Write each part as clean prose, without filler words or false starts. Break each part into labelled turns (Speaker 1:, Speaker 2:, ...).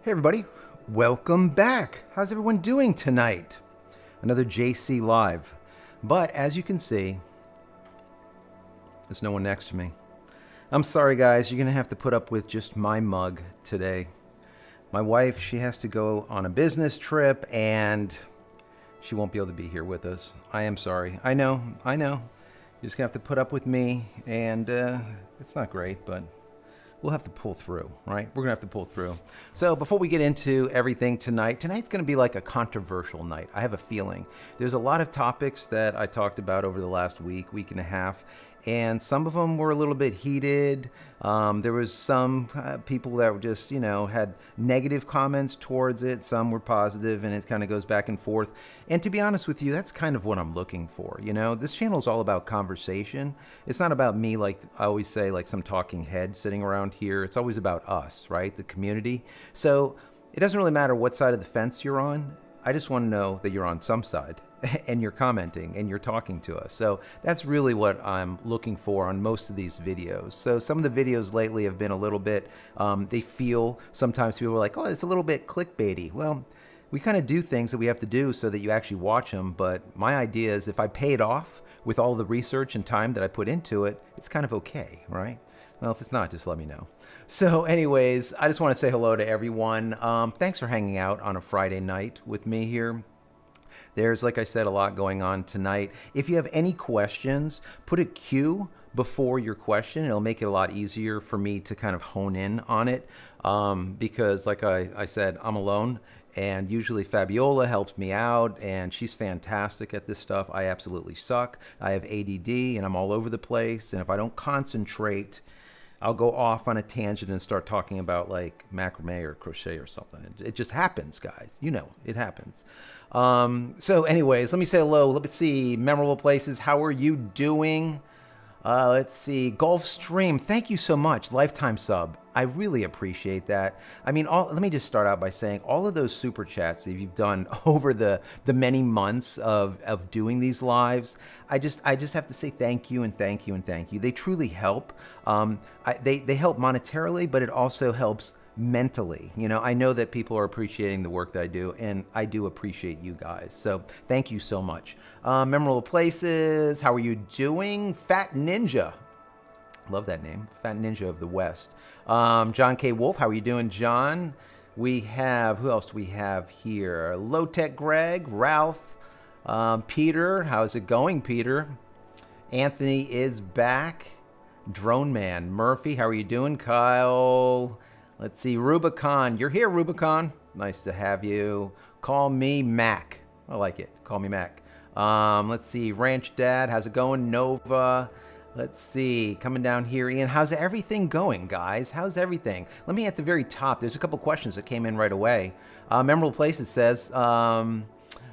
Speaker 1: Hey everybody, welcome back. How's everyone doing tonight? Another JC Live. But as you can see, there's no one next to me. I'm sorry guys, you're gonna have to put up with just my mug today. My wife, she has to go on a business trip and she won't be able to be here with us. I am sorry. I know. You're just gonna have to put up with me and it's not great, but we'll have to pull through, right? We're gonna have to pull through. So before we get into everything tonight's gonna be like a controversial night. I have a feeling. There's a lot of topics that I talked about over the last week and a half, and some of them were a little bit heated. There was some people that were just, had negative comments towards it. Some were positive, and it kind of goes back and forth. And to be honest with you, that's kind of what I'm looking for. This channel is all about conversation. It's not about me, like I always say, like some talking head sitting around here. It's always about us, right? The community. So it doesn't really matter what side of the fence you're on. I just want to know that you're on some side and you're commenting and you're talking to us. So that's really what I'm looking for on most of these videos. So some of the videos lately have been a little bit, they feel, sometimes people are like, oh, it's a little bit clickbaity. Well, we kind of do things that we have to do so that you actually watch them. But my idea is if I pay it off with all the research and time that I put into it, it's kind of okay, right? Well, if it's not, just let me know. So anyways, I just want to say hello to everyone. Thanks for hanging out on a Friday night with me here. There's, like I said, a lot going on tonight. If you have any questions, put a Q before your question. It'll make it a lot easier for me to kind of hone in on it because, like I said, I'm alone. And usually Fabiola helps me out, and she's fantastic at this stuff. I absolutely suck. I have ADD, and I'm all over the place. And if I don't concentrate, I'll go off on a tangent and start talking about like macrame or crochet or something. It just happens, guys. It happens. So anyways, let me say hello. Let me see. Memorable places. How are you doing? Let's see. Gulfstream. Thank you so much. Lifetime sub. I really appreciate that. I mean, let me just start out by saying all of those super chats that you've done over the many months of doing these lives, I just have to say thank you and thank you and thank you. They truly help. They help monetarily, but it also helps mentally. I know that people are appreciating the work that I do, and I do appreciate you guys. So thank you so much. Memorable places. How are you doing? Fat Ninja. Love that name. Fat Ninja of the West. John K. Wolf. How are you doing, John? We have, who else do we have here? Low Tech Greg, Ralph, Peter. How's it going, Peter? Anthony is back. Drone Man. Murphy. How are you doing? Kyle. Let's see, Rubicon. You're here, Rubicon. Nice to have you. Call me Mac. I like it. Call me Mac. Let's see, Ranch Dad. How's it going? Nova. Let's see, coming down here, Ian. How's everything going, guys? How's everything? Let me at the very top. There's a couple questions that came in right away. Memorable Places says,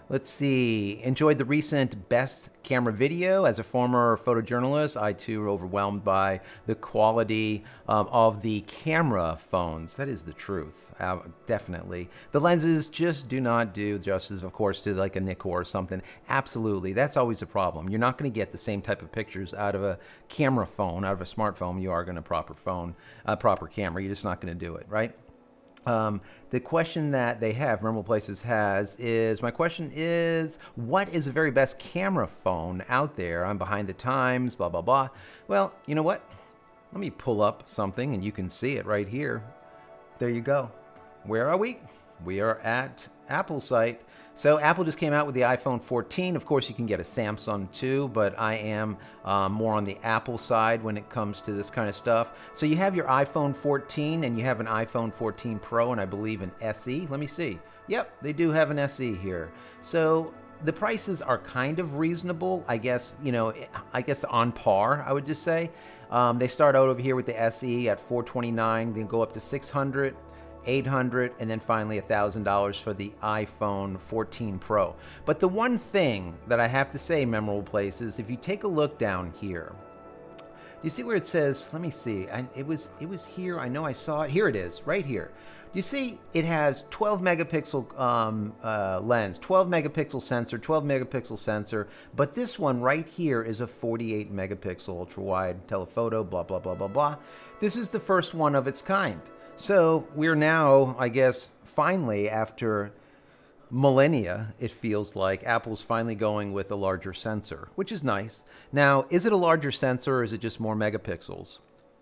Speaker 1: let's see, enjoyed the recent best camera video. As a former photojournalist, I too were overwhelmed by the quality of the camera phones. That is the truth, definitely. The lenses just do not do justice, of course, to like a Nikkor or something. Absolutely, that's always a problem. You're not going to get the same type of pictures out of a camera phone, out of a smartphone, you are going to proper camera. You're just not going to do it, right? The question that they have, Memorable Places has, is, my question is, what is the very best camera phone out there? I'm behind the times, blah, blah, blah. Well, you know what? Let me pull up something and you can see it right here. There you go. Where are we? We are at Apple's site. So Apple just came out with the iPhone 14. Of course, you can get a Samsung too, but I am more on the Apple side when it comes to this kind of stuff. So you have your iPhone 14 and you have an iPhone 14 Pro and I believe an SE. Let me see. Yep, they do have an SE here. So the prices are kind of reasonable, I guess, on par, I would just say. They start out over here with the SE at $429, then go up to $600. $800, and then finally $1,000 for the iPhone 14 Pro. But the one thing that I have to say, Memorable Places, if you take a look down here, you see where it says, let me see, it was here, I know I saw it, here it is, right here. You see it has 12 megapixel lens, 12 megapixel sensor, 12 megapixel sensor, but this one right here is a 48 megapixel ultra wide telephoto, blah, blah, blah, blah, blah. This is the first one of its kind. So we're now, I guess, finally, after millennia, it feels like Apple's finally going with a larger sensor, which is nice. Now, is it a larger sensor or is it just more megapixels?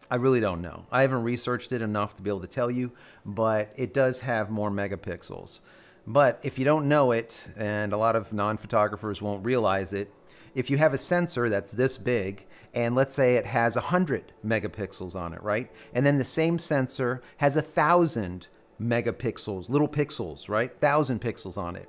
Speaker 1: I really don't know. I haven't researched it enough to be able to tell you, but it does have more megapixels. But if you don't know it, and a lot of non-photographers won't realize it, if you have a sensor that's this big, and let's say it has 100 megapixels on it, right? And then the same sensor has 1,000 megapixels, little pixels, right? 1,000 pixels on it.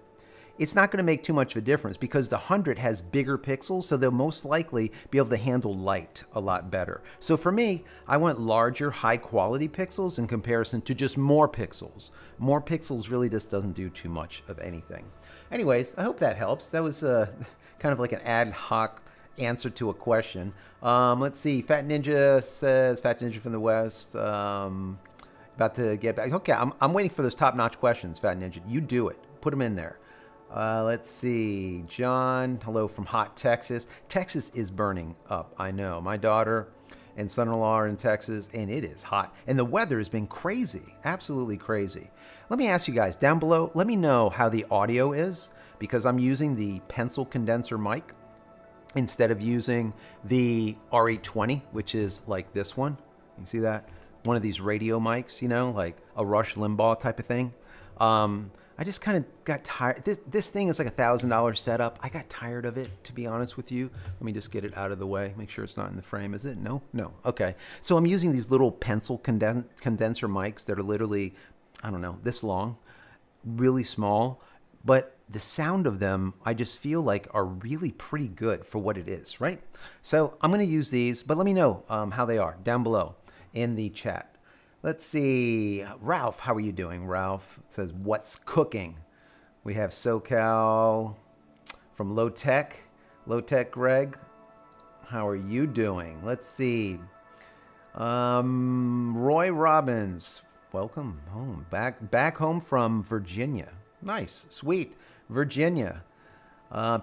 Speaker 1: It's not going to make too much of a difference because the 100 has bigger pixels, so they'll most likely be able to handle light a lot better. So for me, I want larger, high-quality pixels in comparison to just more pixels. More pixels really just doesn't do too much of anything. Anyways, I hope that helps. That was kind of like an ad hoc answer to a question. Let's see. Fat Ninja says, Fat Ninja from the West, about to get back. Okay, I'm waiting for those top-notch questions, Fat Ninja. You do it. Put them in there. Let's see. John, hello from hot Texas. Texas is burning up, I know. My daughter and son-in-law are in Texas, and it is hot. And the weather has been crazy, absolutely crazy. Let me ask you guys, down below, let me know how the audio is, because I'm using the pencil condenser mic instead of using the R820, which is like this one. You see that? One of these radio mics, you know, like a Rush Limbaugh type of thing. I just kind of got tired. This thing is like $1,000 setup. I got tired of it, to be honest with you. Let me just get it out of the way. Make sure it's not in the frame. Is it? No? No. Okay. So I'm using these little pencil condenser mics that are literally, I don't know, this long, really small. But the sound of them, I just feel like are really pretty good for what it is, right? So I'm going to use these, but let me know how they are down below in the chat. Let's see. Ralph, how are you doing? Ralph says, what's cooking? We have SoCal from Low Tech. Low Tech Greg, how are you doing? Let's see. Roy Robbins, welcome home. Back home from Virginia. Nice. Sweet. Virginia.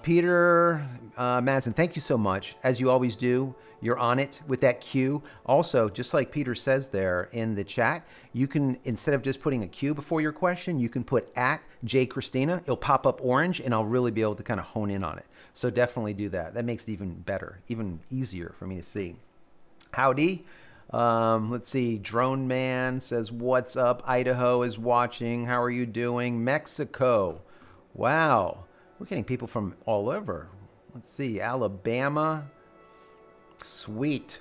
Speaker 1: Peter Madsen, thank you so much. As you always do, you're on it with that Q. Also, just like Peter says there in the chat, you can, instead of just putting a Q before your question, you can put at JCristina. It'll pop up orange, and I'll really be able to kind of hone in on it. So definitely do that. That makes it even better, even easier for me to see. Howdy. Let's see. Drone Man says, what's up? Idaho is watching. How are you doing? Mexico. Wow. We're getting people from all over. Let's see. Alabama. Sweet.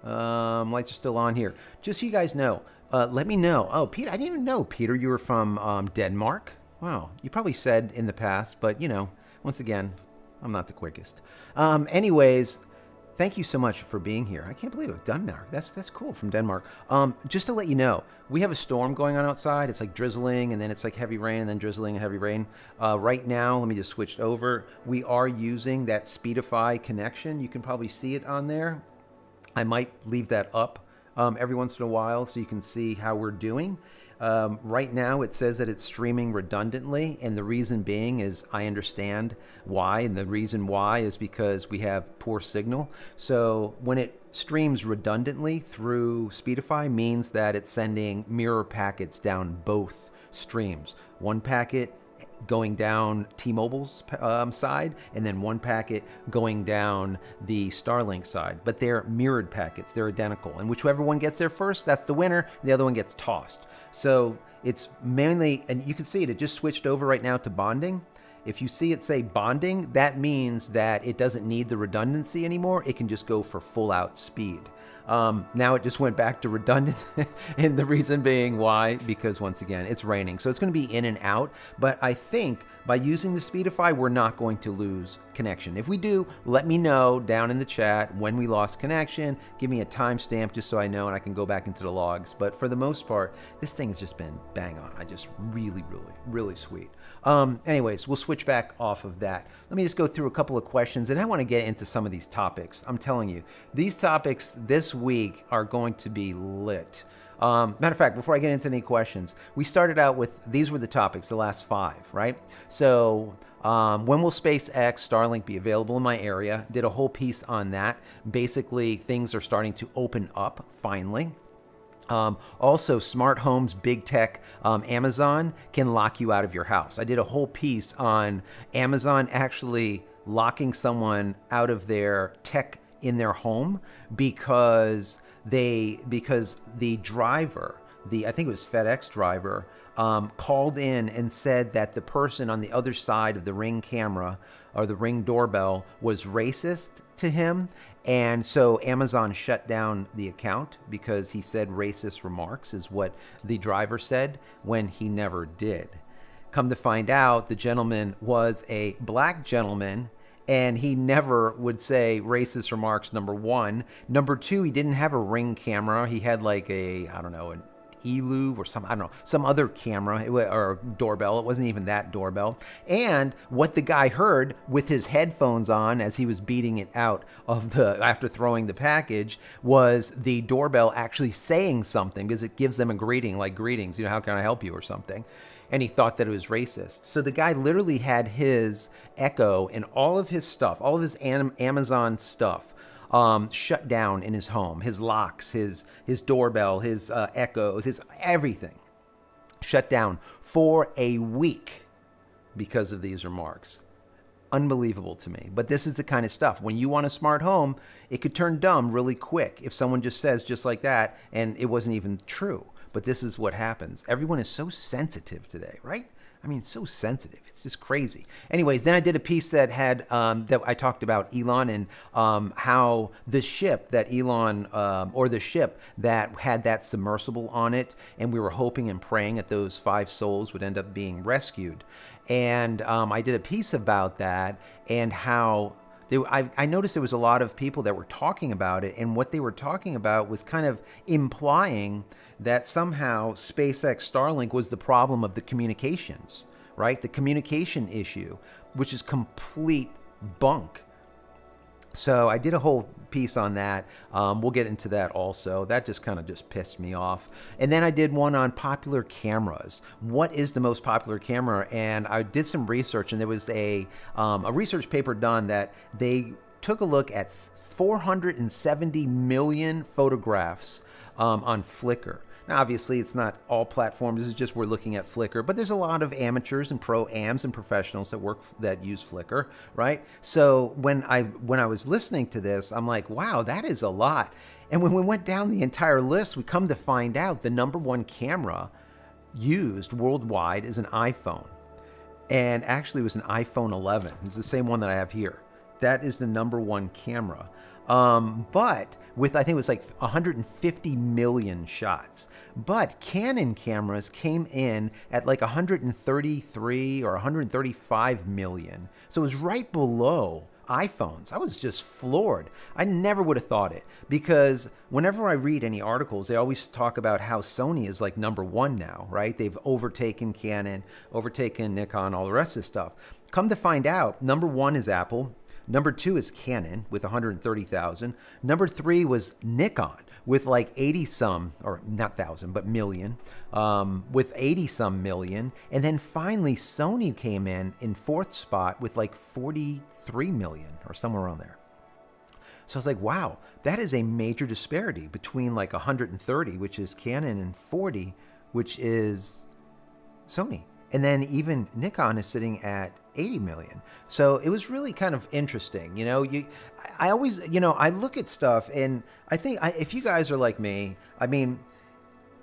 Speaker 1: Lights are still on here. Just so you guys know, let me know. Oh, Peter, I didn't even know, Peter, you were from Denmark. Wow. You probably said in the past, but, you know, once again, I'm not the quickest. Anyways, thank you so much for being here. I can't believe it was Denmark. That's cool, from Denmark. Just to let you know, we have a storm going on outside. It's like drizzling, and then it's like heavy rain, and then drizzling and heavy rain. Right now, let me just switch over. We are using that Speedify connection. You can probably see it on there. I might leave that up every once in a while so you can see how we're doing. Right now, it says that it's streaming redundantly, and the reason being is I understand why, and the reason why is because we have poor signal. So when it streams redundantly through Speedify means that it's sending mirror packets down both streams. One packet going down T-Mobile's side, and then one packet going down the Starlink side. But they're mirrored packets. They're identical. And whichever one gets there first, that's the winner. The other one gets tossed. So it's mainly, and you can see it just switched over right now to bonding. If you see it say bonding, that means that it doesn't need the redundancy anymore. It can just go for full out speed. Now it just went back to redundant, and the reason being why, because once again, it's raining. So it's going to be in and out, but I think by using the Speedify, we're not going to lose connection. If we do, let me know down in the chat when we lost connection. Give me a timestamp just so I know and I can go back into the logs. But for the most part, this thing has just been bang on. I just really sweet. Anyways, we'll switch back off of that. Let me just go through a couple of questions, and I want to get into some of these topics. I'm telling you, these topics this week are going to be lit. Matter of fact, before I get into any questions, we started out with, these were the topics, the last 5, right? So when will SpaceX Starlink be available in my area? Did a whole piece on that. Basically, things are starting to open up finally. Also, smart homes, big tech, Amazon can lock you out of your house. I did a whole piece on Amazon actually locking someone out of their tech in their home because the driver, I think it was FedEx driver, called in and said that the person on the other side of the Ring camera or the Ring doorbell was racist to him. And so Amazon shut down the account because he said racist remarks, is what the driver said, when he never did. Come to find out, the gentleman was a black gentleman, and he never would say racist remarks, number one. Number two, he didn't have a Ring camera. He had like an Elu or some other camera or doorbell. It wasn't even that doorbell. And what the guy heard with his headphones on as he was beating it out after throwing the package was the doorbell actually saying something, because it gives them a greeting, like greetings, how can I help you or something. And he thought that it was racist. So the guy literally had his Echo and all of his stuff, all of his Amazon stuff, shut down in his home. His locks, his doorbell, his Echoes, his everything shut down for a week because of these remarks. Unbelievable to me. But this is the kind of stuff. When you want a smart home, it could turn dumb really quick if someone just says just like that and it wasn't even true. But this is what happens. Everyone is so sensitive today, right? I mean, so sensitive. It's just crazy. Anyways, then I did a piece that had that I talked about Elon and how the ship that Elon or the ship that had that submersible on it, and we were hoping and praying that those 5 souls would end up being rescued. And I did a piece about that and how I noticed there was a lot of people that were talking about it, and what they were talking about was kind of implying that somehow SpaceX Starlink was the problem of the communications, right? The communication issue, which is complete bunk. So I did a whole piece on that. We'll get into that also. That just kind of pissed me off. And then I did one on popular cameras. What is the most popular camera? And I did some research, and there was a research paper done that they took a look at 470 million photographs on Flickr. Now, obviously, it's not all platforms. This is just we're looking at Flickr, but there's a lot of amateurs and pro-ams and professionals that use Flickr, right? So when I was listening to this, I'm like, wow, that is a lot. And when we went down the entire list, we come to find out the number one camera used worldwide is an iPhone, and actually it was an iPhone 11. It's the same one that I have here. That is the number one camera. But with, I think it was like 150 million shots. But Canon cameras came in at like 133 or 135 million. So it was right below iPhones. I was just floored. I never would have thought it, because whenever I read any articles, they always talk about how Sony is like number one now, right? They've overtaken Canon, overtaken Nikon, all the rest of this stuff. Come to find out, number one is Apple. Number two is Canon with 130,000. Number three was Nikon with like 80 some, or not thousand, but million, with 80 some million. And then finally Sony came in fourth spot with like 43 million or somewhere around there. So I was like, wow, that is a major disparity between like 130, which is Canon, and 40, which is Sony. And then even Nikon is sitting at 80 million. So it was really kind of interesting. I always, I look at stuff, and I think if you guys are like me, I mean,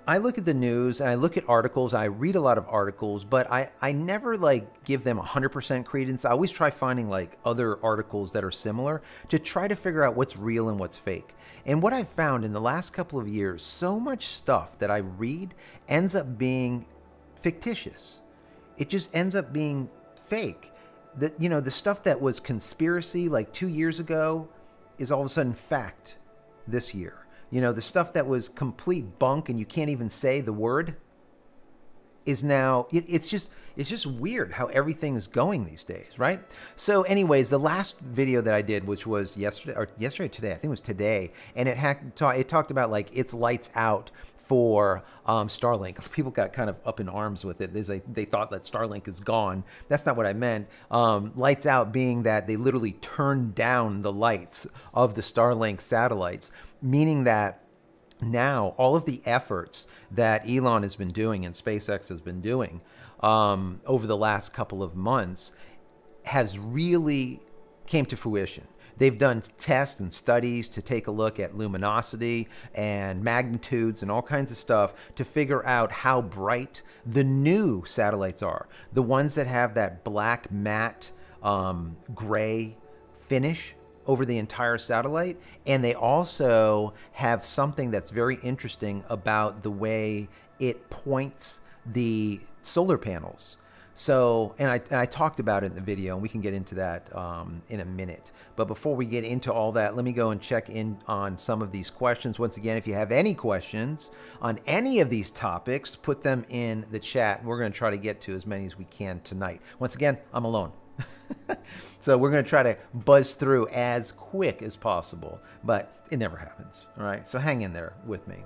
Speaker 1: I look at the news and I look at articles. I read a lot of articles, but I never like give them 100% credence. I always try finding like other articles that are similar to try to figure out what's real and what's fake. And what I've found in the last couple of years, so much stuff that I read ends up being fictitious. It just ends up being fake. The stuff that was conspiracy like 2 years ago is all of a sudden fact this year. The stuff that was complete bunk and you can't even say the word is now, it's just weird how everything is going these days, right? So anyways, the last video that I did, which was today, I think it was today, and it talked about like it's lights out for Starlink. People got kind of up in arms with it. They thought that Starlink is gone. That's not what I meant. Lights out being that they literally turned down the lights of the Starlink satellites, meaning that now all of the efforts that Elon has been doing and SpaceX has been doing over the last couple of months has really came to fruition. They've done tests and studies to take a look at luminosity and magnitudes and all kinds of stuff to figure out how bright the new satellites are. The ones that have that black matte gray finish over the entire satellite. And they also have something that's very interesting about the way it points the solar panels. So, and I talked about it in the video, and we can get into that in a minute. But before we get into all that, let me go and check in on some of these questions. Once again, if you have any questions on any of these topics, put them in the chat. We're going to try to get to as many as we can tonight. Once again, I'm alone. So we're going to try to buzz through as quick as possible, but it never happens. All right. So hang in there with me.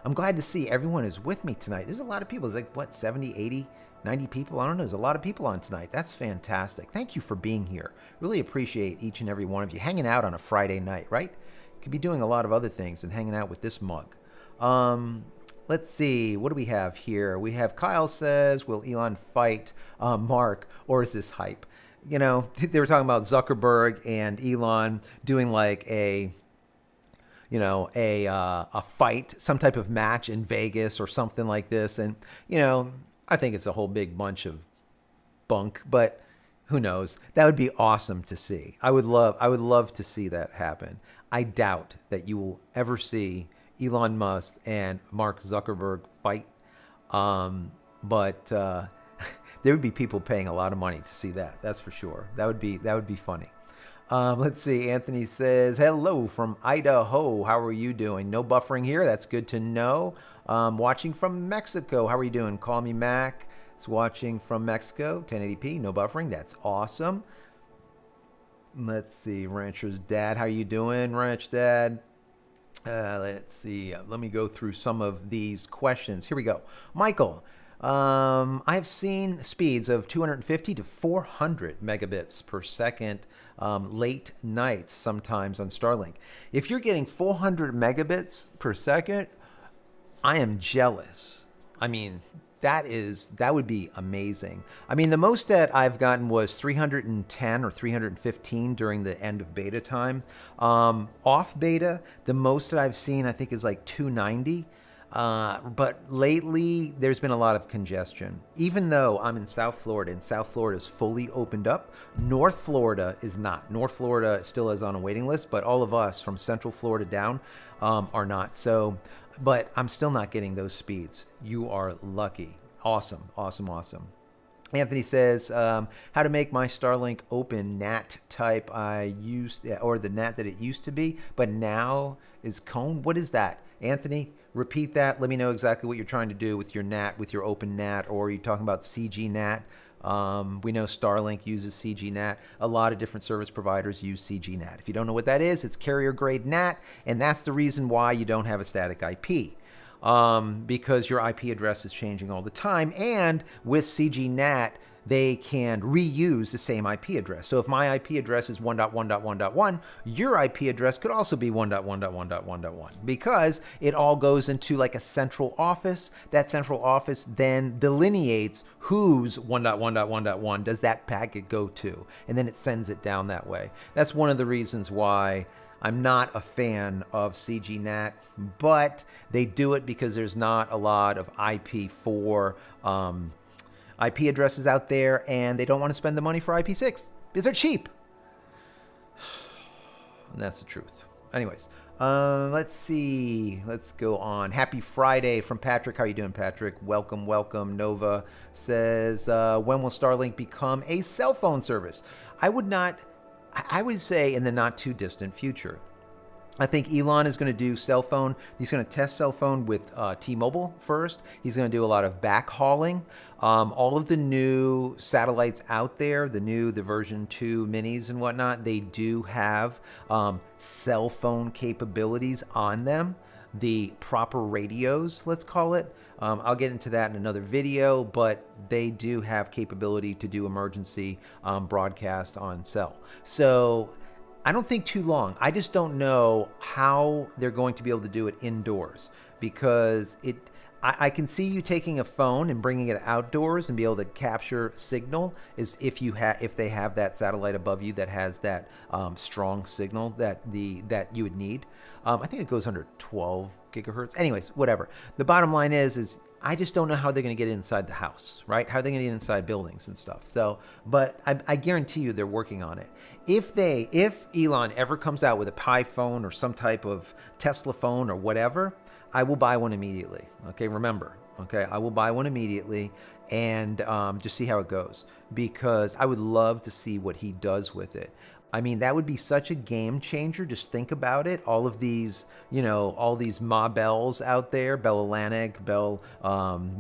Speaker 1: I'm glad to see everyone is with me tonight. There's a lot of people. It's like, what, 70, 80, 90 people? I don't know. There's a lot of people on tonight. That's fantastic. Thank you for being here. Really appreciate each and every one of you hanging out on a Friday night, right? You could be doing a lot of other things than hanging out with this mug. Let's see. What do we have here? We have Kyle says, will Elon fight Mark, or is this hype? You know, they were talking about Zuckerberg and Elon doing like a fight, some type of match in Vegas or something like this. And, you know, I think it's a whole big bunch of bunk, but who knows? That would be awesome to see. I would love to see that happen. I doubt that you will ever see Elon Musk and Mark Zuckerberg fight. But there would be people paying a lot of money to see that. That's for sure. That would be funny. Let's see. Anthony says, hello from Idaho. How are you doing? No buffering here. That's good to know. Watching from Mexico. How are you doing? Call me Mac. It's watching from Mexico. 1080p. No buffering. That's awesome. Let's see. Rancher's Dad. How are you doing, Ranch Dad? Let's see. Let me go through some of these questions. Here we go. Michael. I've seen speeds of 250 to 400 megabits per second late nights sometimes on Starlink. If you're getting 400 megabits per second, I am jealous. I mean, that would be amazing. I mean, the most that I've gotten was 310 or 315 during the end of beta time. Off beta, the most that I've seen, I think, is like 290. But lately, there's been a lot of congestion. Even though I'm in South Florida, and South Florida is fully opened up, North Florida is not. North Florida still is on a waiting list, but all of us from Central Florida down are not. So, but I'm still not getting those speeds. You are lucky. Awesome, awesome, awesome. Anthony says, how to make my Starlink open NAT type I used, or the NAT that it used to be, but now is cone. What is that? Anthony, repeat that. Let me know exactly what you're trying to do with your NAT, with your open NAT, or are you talking about CG NAT? We know Starlink uses CG NAT. A lot of different service providers use CG NAT. If you don't know what that is, it's carrier grade NAT, and that's the reason why you don't have a static IP. Because your IP address is changing all the time, and with CG NAT, they can reuse the same IP address. So if my IP address is 1.1.1.1, your IP address could also be 1.1.1.1.1 because it all goes into like a central office. That central office then delineates whose 1.1.1.1 does that packet go to, and then it sends it down that way. That's one of the reasons why I'm not a fan of CGNAT, but they do it because there's not a lot of IP4 IP addresses out there, and they don't want to spend the money for IP6 because they're cheap. And that's the truth. Anyways, let's see. Let's go on. Happy Friday from Patrick. How are you doing, Patrick? Welcome, welcome. Nova says, when will Starlink become a cell phone service? I would say in the not too distant future. I think Elon is going to do cell phone. He's going to test cell phone with T-Mobile first. He's going to do a lot of backhauling. All of the new satellites out there, the version 2 minis and whatnot, they do have cell phone capabilities on them. The proper radios, let's call it. I'll get into that in another video, but they do have capability to do emergency broadcast on cell. So I don't think too long. I just don't know how they're going to be able to do it indoors, because I can see you taking a phone and bringing it outdoors and be able to capture signal, is if they have that satellite above you that has that strong signal that you would need. I think it goes under 12 gigahertz. Anyways, whatever. The bottom line is I just don't know how they're going to get inside the house, right? How are they going to get inside buildings and stuff? So, but I guarantee you they're working on it. If Elon ever comes out with a Pi phone or some type of Tesla phone or whatever, I will buy one immediately. Okay, remember. Okay, I will buy one immediately and just see how it goes, because I would love to see what he does with it. I mean, that would be such a game changer. Just think about it. All of these, all these Ma Bells out there, Bell Atlantic, Bell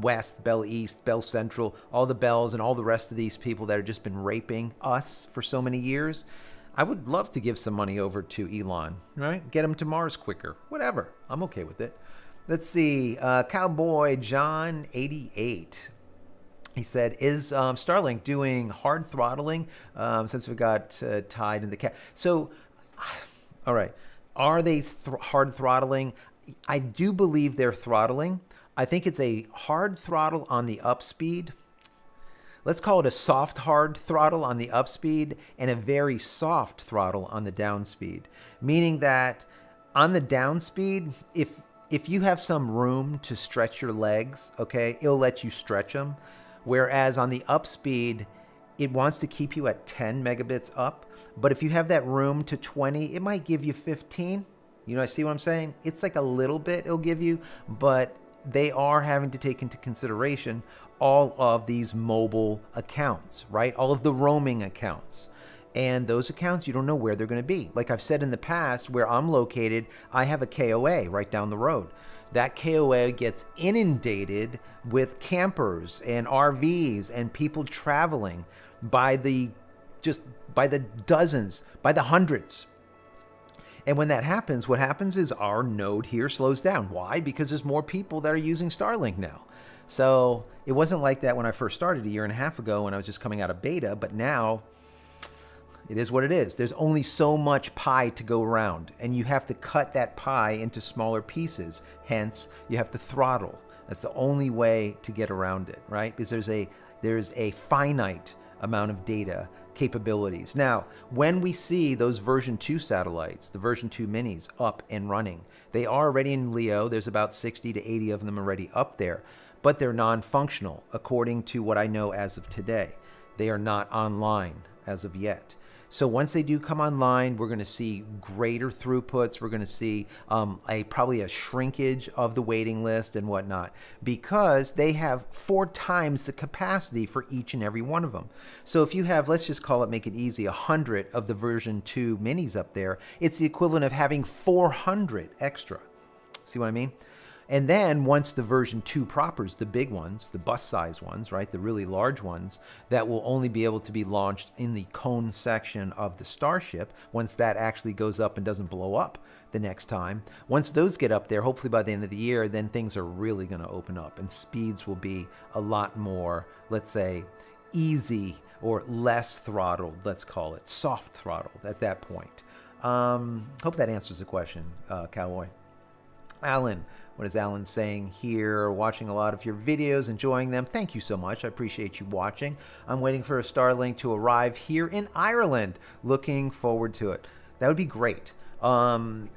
Speaker 1: West, Bell East, Bell Central, all the Bells and all the rest of these people that have just been raping us for so many years. I would love to give some money over to Elon, right? Get him to Mars quicker, whatever. I'm okay with it. Let's see. Cowboy John 88. He said, is Starlink doing hard throttling since we got tied in the cat? So, all right. Are they hard throttling? I do believe they're throttling. I think it's a hard throttle on the up speed. Let's call it a soft hard throttle on the up speed and a very soft throttle on the down speed. Meaning that on the down speed, if you have some room to stretch your legs, okay, it'll let you stretch them. Whereas on the up speed, it wants to keep you at 10 megabits up. But if you have that room to 20, it might give you 15. I see what I'm saying? It's like a little bit it'll give you, but they are having to take into consideration all of these mobile accounts, right? All of the roaming accounts. And those accounts, you don't know where they're going to be. Like I've said in the past, where I'm located, I have a KOA right down the road. That KOA gets inundated with campers and RVs and people traveling by the dozens, by the hundreds. And when that happens, what happens is our node here slows down. Why? Because there's more people that are using Starlink now. So it wasn't like that when I first started a year and a half ago when I was just coming out of beta, but now it is what it is. There's only so much pie to go around, and you have to cut that pie into smaller pieces. Hence, you have to throttle. That's the only way to get around it, right? Because there's a finite amount of data capabilities. Now, when we see those version 2 satellites, the version 2 minis up and running, they are already in LEO. There's about 60 to 80 of them already up there, but they're non-functional according to what I know as of today. They are not online as of yet. So once they do come online, we're going to see greater throughputs. We're going to see probably a shrinkage of the waiting list and whatnot, because they have 4 times the capacity for each and every one of them. So if you have, let's just call it, make it easy, 100 of the version 2 minis up there, it's the equivalent of having 400 extra. See what I mean? And then once the version 2 propers, the big ones, the bus size ones, right, the really large ones that will only be able to be launched in the cone section of the Starship, once that actually goes up and doesn't blow up the next time, once those get up there, hopefully by the end of the year, then things are really going to open up and speeds will be a lot more, let's say, easy or less throttled, let's call it, soft throttled at that point. Hope that answers the question, Cowboy. Alan, what is Alan saying here? Watching a lot of your videos, enjoying them. Thank you so much. I appreciate you watching. I'm waiting for a Starlink to arrive here in Ireland. Looking forward to it. That would be great. I'm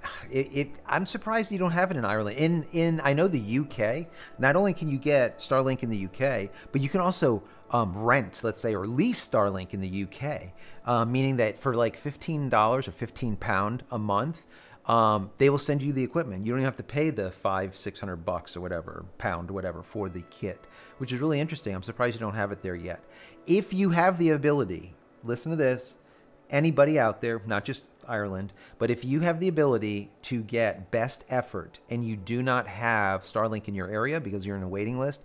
Speaker 1: surprised you don't have it in Ireland. I know the UK, not only can you get Starlink in the UK, but you can also rent, let's say, or lease Starlink in the UK, meaning that for like $15 or £15 a month, they will send you the equipment. You don't even have to pay the $500-600 or whatever, pound, whatever, for the kit, which is really interesting. I'm surprised you don't have it there yet. If you have the ability, listen to this, anybody out there, not just Ireland, but if you have the ability to get best effort and you do not have Starlink in your area because you're in a waiting list,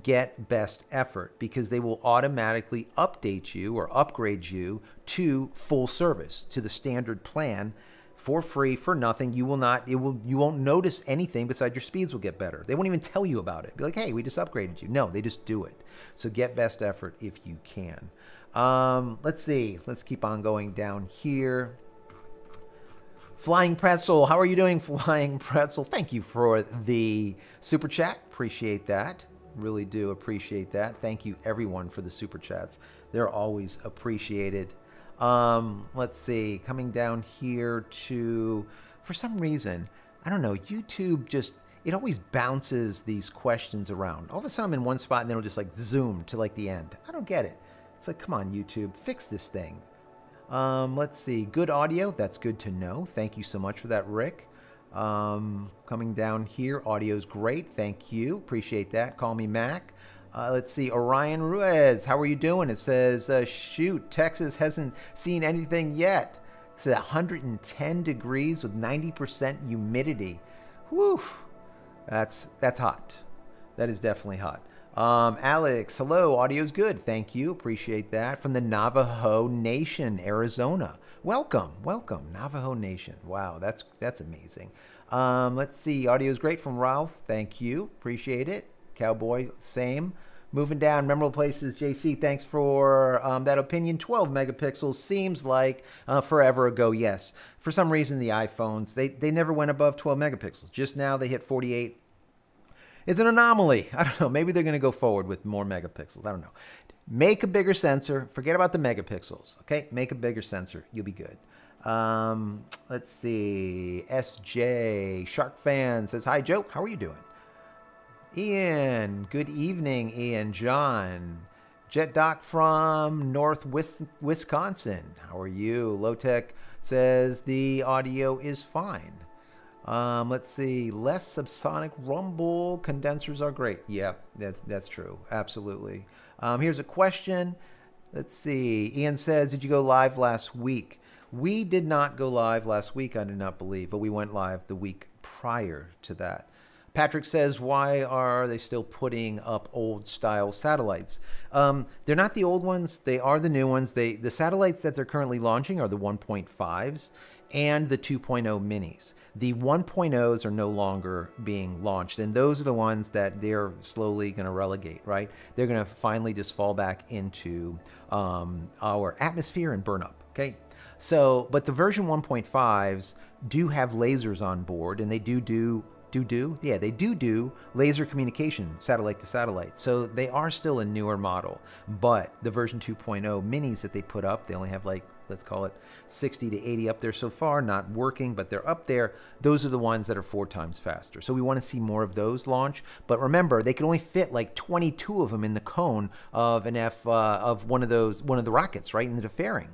Speaker 1: get best effort, because they will automatically update you or upgrade you to full service, to the standard plan, for free, for nothing. You won't notice anything besides your speeds will get better. They won't even tell you about it. Be like, hey, we just upgraded you. No, they just do it. So get best effort if you can. Let's see. Let's keep on going down here. Flying Pretzel, how are you doing, Flying Pretzel? Thank you for the super chat. Appreciate that. Really do appreciate that. Thank you, everyone, for the super chats. They're always appreciated. Let's see. Coming down here to, for some reason, I don't know, YouTube just, it always bounces these questions around. All of a sudden I'm in one spot and then it'll just like zoom to like the end. I don't get it. It's like, come on, YouTube, fix this thing. Let's see. Good audio. That's good to know. Thank you so much for that, Rick. Coming down here, audio's great. Thank you. Appreciate that. Call me Mac. Let's see. Orion Ruiz, how are you doing? It says, shoot, Texas hasn't seen anything yet. It's 110 degrees with 90% humidity. Woo. That's hot. That is definitely hot. Alex, hello, audio's good. Thank you. Appreciate that. From the Navajo Nation, Arizona. Welcome, Navajo Nation. Wow, that's amazing. Let's see, audio's great from Ralph. Thank you. Appreciate it. Cowboy, same. Moving down, memorable places. JC, thanks for that opinion. 12 megapixels seems like forever ago. Yes, for some reason the iPhones, they never went above 12 megapixels. Just now they hit 48. It's an anomaly. I don't know. Maybe they're going to go forward with more megapixels. I don't know. Make a bigger sensor. Forget about the megapixels. Okay? Make a bigger sensor. You'll be good. Let's see. SJ, Shark Fan says, hi, Joe. How are you doing? Ian. Good evening, Ian. John. Jet Doc from North Wisconsin. How are you? Low Tech says the audio is fine. Let's see. Less subsonic rumble. Condensers are great. Yep, that's true. Absolutely. Here's a question. Let's see. Ian says, did you go live last week? We did not go live last week, I do not believe, but we went live the week prior to that. Patrick says, why are they still putting up old style satellites? They're not the old ones. They are the new ones. The satellites that they're currently launching are the 1.5s and the 2.0 minis. The 1.0s are no longer being launched, and those are the ones that they're slowly going to relegate, right? They're going to finally just fall back into our atmosphere and burn up, okay? So, but the version 1.5s do have lasers on board, and they do laser communication, satellite to satellite. So they are still a newer model, but the version 2.0 minis that they put up, they only have like, let's call it 60 to 80 up there so far, not working, but they're up there. Those are the ones that are 4 times faster. So we want to see more of those launch. But remember, they can only fit like 22 of them in the cone of of one of the rockets, right, in the fairing.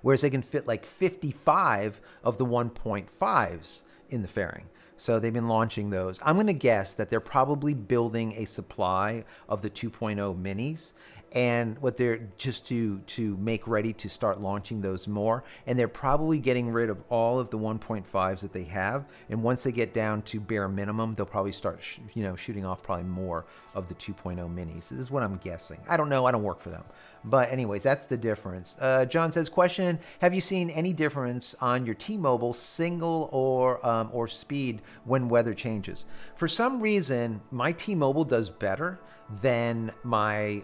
Speaker 1: Whereas they can fit like 55 of the 1.5s in the fairing. So they've been launching those. I'm going to guess that they're probably building a supply of the 2.0 minis, and what they're just to make ready to start launching those more. And they're probably getting rid of all of the 1.5s that they have. And once they get down to bare minimum, they'll probably start shooting off probably more of the 2.0 minis. This is what I'm guessing. I don't know. I don't work for them. But anyways, that's the difference. John says, question, have you seen any difference on your T-Mobile single or speed when weather changes? For some reason, my T-Mobile does better than my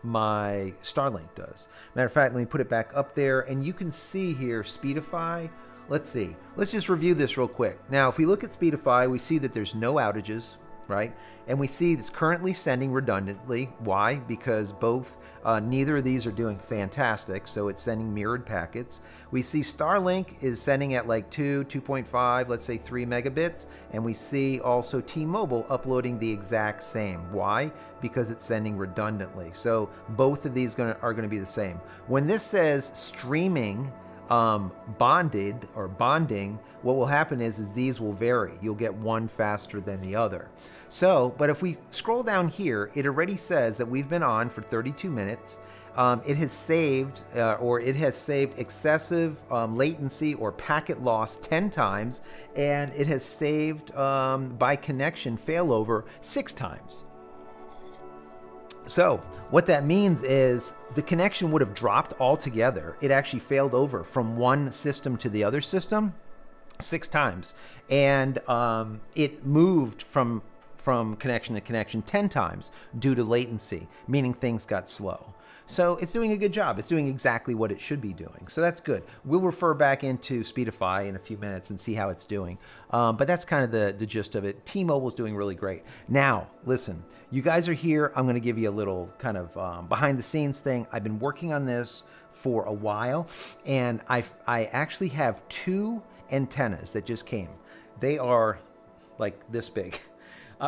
Speaker 1: my Starlink does. Matter of fact, let me put it back up there, and you can see here Speedify. Let's see. Let's just review this real quick. Now, if we look at Speedify, we see that there's no outages, right? And we see it's currently sending redundantly. Why? Because both neither of these are doing fantastic, so it's sending mirrored packets. We see Starlink is sending at like 2.5, let's say 3 megabits, and we see also T-Mobile uploading the exact same. Why? Because it's sending redundantly. So both of these are going to be the same. When this says streaming bonded or bonding, what will happen is these will vary. You'll get one faster than the other. So, but if we scroll down here, it already says that we've been on for 32 minutes. It has saved excessive latency or packet loss 10 times, and it has saved by connection failover 6 times. So what that means is the connection would have dropped altogether. It actually failed over from one system to the other system 6 times, and it moved from connection to connection 10 times due to latency, meaning things got slow. So it's doing a good job. It's doing exactly what it should be doing. So that's good. We'll refer back into Speedify in a few minutes and see how it's doing. But that's kind of the gist of it. T-Mobile's doing really great. Now, listen, you guys are here. I'm going to give you a little kind of behind the scenes thing. I've been working on this for a while, and I actually have 2 antennas that just came. They are like this big.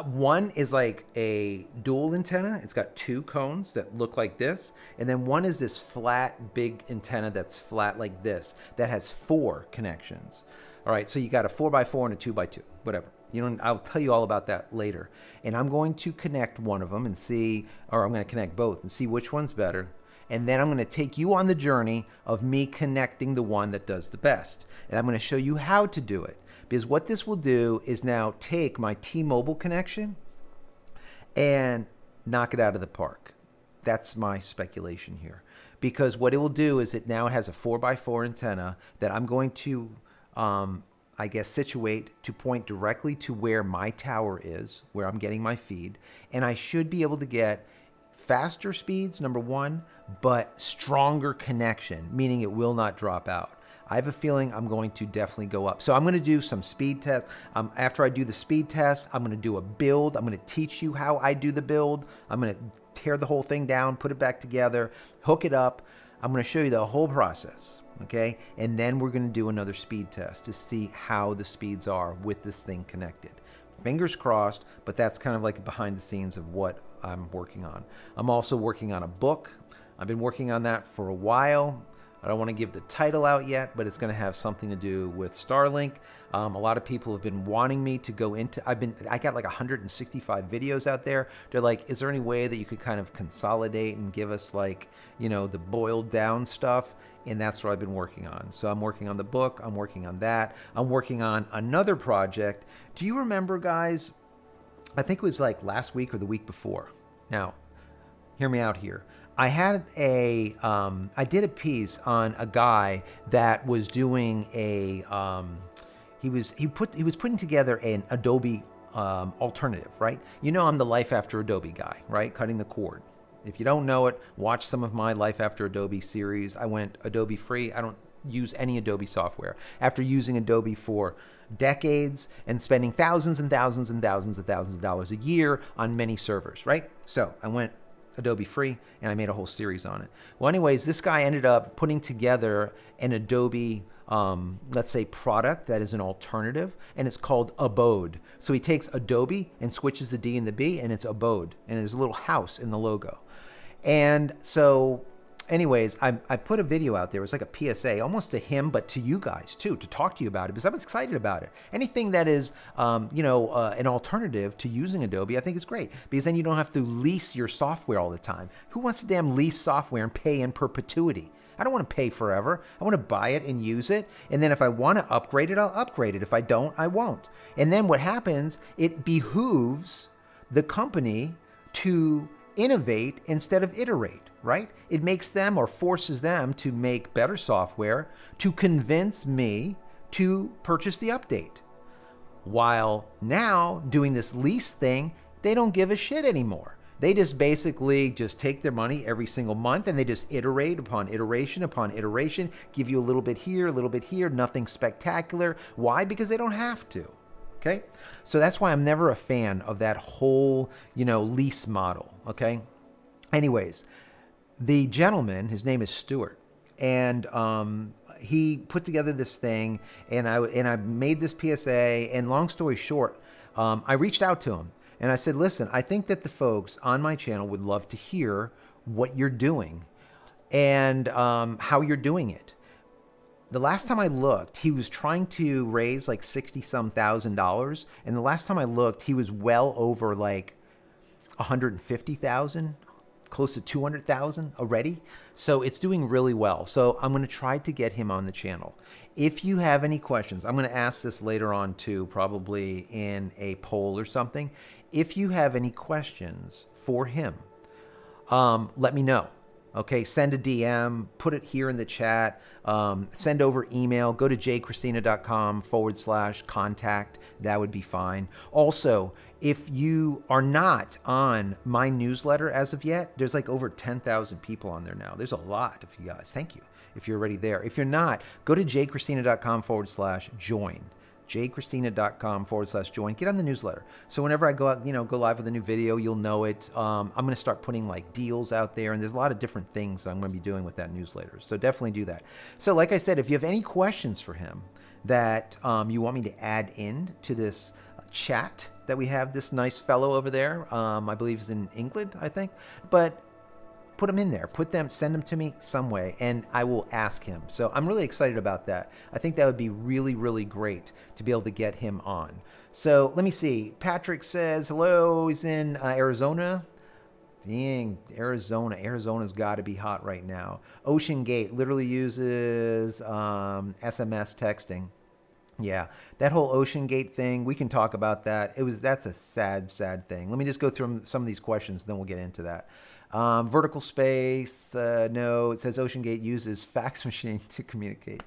Speaker 1: One is like a dual antenna. It's got 2 cones that look like this. And then one is this flat, big antenna that's flat like this that has 4 connections. All right, so you got a 4x4 and a 2x2, whatever. I'll tell you all about that later. And I'm going to connect one of them and see, or I'm going to connect both and see which one's better. And then I'm going to take you on the journey of me connecting the one that does the best. And I'm going to show you how to do it. Because what this will do is now take my T-Mobile connection and knock it out of the park. That's my speculation here. Because what it will do is it now has a 4x4 antenna that I'm going to, I guess, situate to point directly to where my tower is, where I'm getting my feed. And I should be able to get faster speeds, number one, but stronger connection, meaning it will not drop out. I have a feeling I'm going to definitely go up. So I'm going to do some speed tests. After I do the speed test, I'm going to do a build. I'm going to teach you how I do the build. I'm going to tear the whole thing down, put it back together, hook it up. I'm going to show you the whole process, okay? And then we're going to do another speed test to see how the speeds are with this thing connected. Fingers crossed, but that's kind of like behind the scenes of what I'm working on. I'm also working on a book. I've been working on that for a while. I don't want to give the title out yet, but it's going to have something to do with Starlink. A lot of people have been wanting me to go into, I got like 165 videos out there. They're like, is there any way that you could kind of consolidate and give us like, the boiled down stuff? And that's what I've been working on. So I'm working on the book. I'm working on that. I'm working on another project. Do you remember, guys? I think it was like last week or the week before. Now, hear me out here. I had I did a piece on a guy that was doing he was putting together an Adobe alternative, right? I'm the Life After Adobe guy, right? Cutting the cord. If you don't know it, watch some of my Life After Adobe series. I went Adobe free. I don't use any Adobe software. After using Adobe for decades and spending thousands and thousands and thousands and thousands of dollars a year on many servers, right? So I went Adobe free, and I made a whole series on it. Well, anyways, this guy ended up putting together an Adobe, let's say, product that is an alternative, and it's called Abode. So he takes Adobe and switches the D and the B, and it's Abode, and there's a little house in the logo. And so, anyways, I put a video out there. It was like a PSA, almost to him, but to you guys too, to talk to you about it, because I was excited about it. Anything that is, an alternative to using Adobe, I think is great, because then you don't have to lease your software all the time. Who wants to damn lease software and pay in perpetuity? I don't want to pay forever. I want to buy it and use it. And then if I want to upgrade it, I'll upgrade it. If I don't, I won't. And then what happens, it behooves the company to innovate instead of iterate, right? It makes them or forces them to make better software to convince me to purchase the update. While now doing this lease thing, they don't give a shit anymore. They just basically just take their money every single month and they just iterate upon iteration, give you a little bit here, nothing spectacular. Why? Because they don't have to. Okay? So that's why I'm never a fan of that whole, lease model. Okay? Anyways, the gentleman, his name is Stuart, and he put together this thing, and I made this PSA, and long story short, I reached out to him, and I said, listen, I think that the folks on my channel would love to hear what you're doing and how you're doing it. The last time I looked, he was trying to raise like $60-some thousand, and the last time I looked, he was well over like 150,000, close to 200,000 already. So it's doing really well. So I'm going to try to get him on the channel. If you have any questions, I'm going to ask this later on too, probably in a poll or something. If you have any questions for him, let me know. Okay, send a DM, put it here in the chat, send over email, go to jcristina.com/contact. That would be fine. Also, if you are not on my newsletter as of yet, there's like over 10,000 people on there now. There's a lot of you guys. Thank you if you're already there. If you're not, go to jcristina.com/join. jcristina.com/join. Get on the newsletter. So whenever I go out, go live with a new video, you'll know it. I'm going to start putting like deals out there, and there's a lot of different things that I'm going to be doing with that newsletter. So definitely do that. So like I said, if you have any questions for him that you want me to add in to this chat that we have, this nice fellow over there, I believe is in England, I think, but put them in there, send them to me some way, and I will ask him. So I'm really excited about that. I think that would be really, really great to be able to get him on. So let me see. Patrick says, hello, he's in Arizona. Dang, Arizona. Arizona's got to be hot right now. Ocean Gate literally uses SMS texting. Yeah, that whole Ocean Gate thing, we can talk about that. That's a sad, sad thing. Let me just go through some of these questions, then we'll get into that. Vertical space, no, it says Ocean Gate uses fax machine to communicate.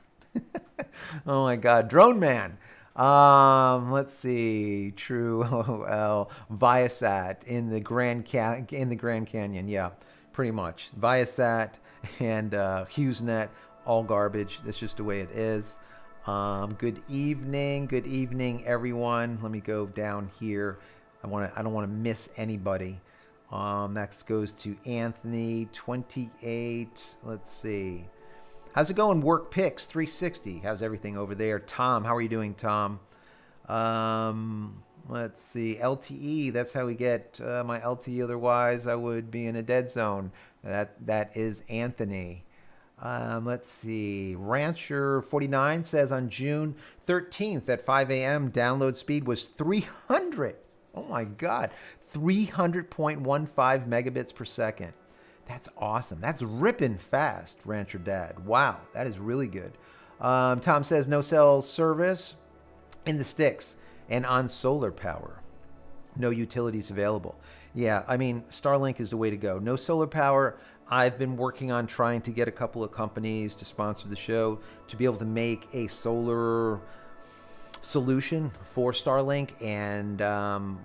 Speaker 1: Oh my God, Drone Man. Let's see, True, LOL, Viasat in the Grand Canyon. Yeah, pretty much. Viasat and HughesNet, all garbage. That's just the way it is. Good evening, everyone. Let me go down here. I don't want to miss anybody. Next goes to Anthony, 28. Let's see. How's it going? Work Picks 360. How's everything over there? Tom, how are you doing, Tom? Let's see. LTE. That's how we get my LTE. Otherwise, I would be in a dead zone. That is Anthony. Let's see. Rancher 49 says on June 13th at 5 a.m. download speed was 300. Oh my God, 300.15 megabits per second. That's awesome. That's ripping fast, Rancher Dad. Wow, that is really good. Tom says no cell service in the sticks and on solar power. No utilities available. Yeah, I mean, Starlink is the way to go. No solar power. I've been working on trying to get a couple of companies to sponsor the show to be able to make a solar solution for Starlink, and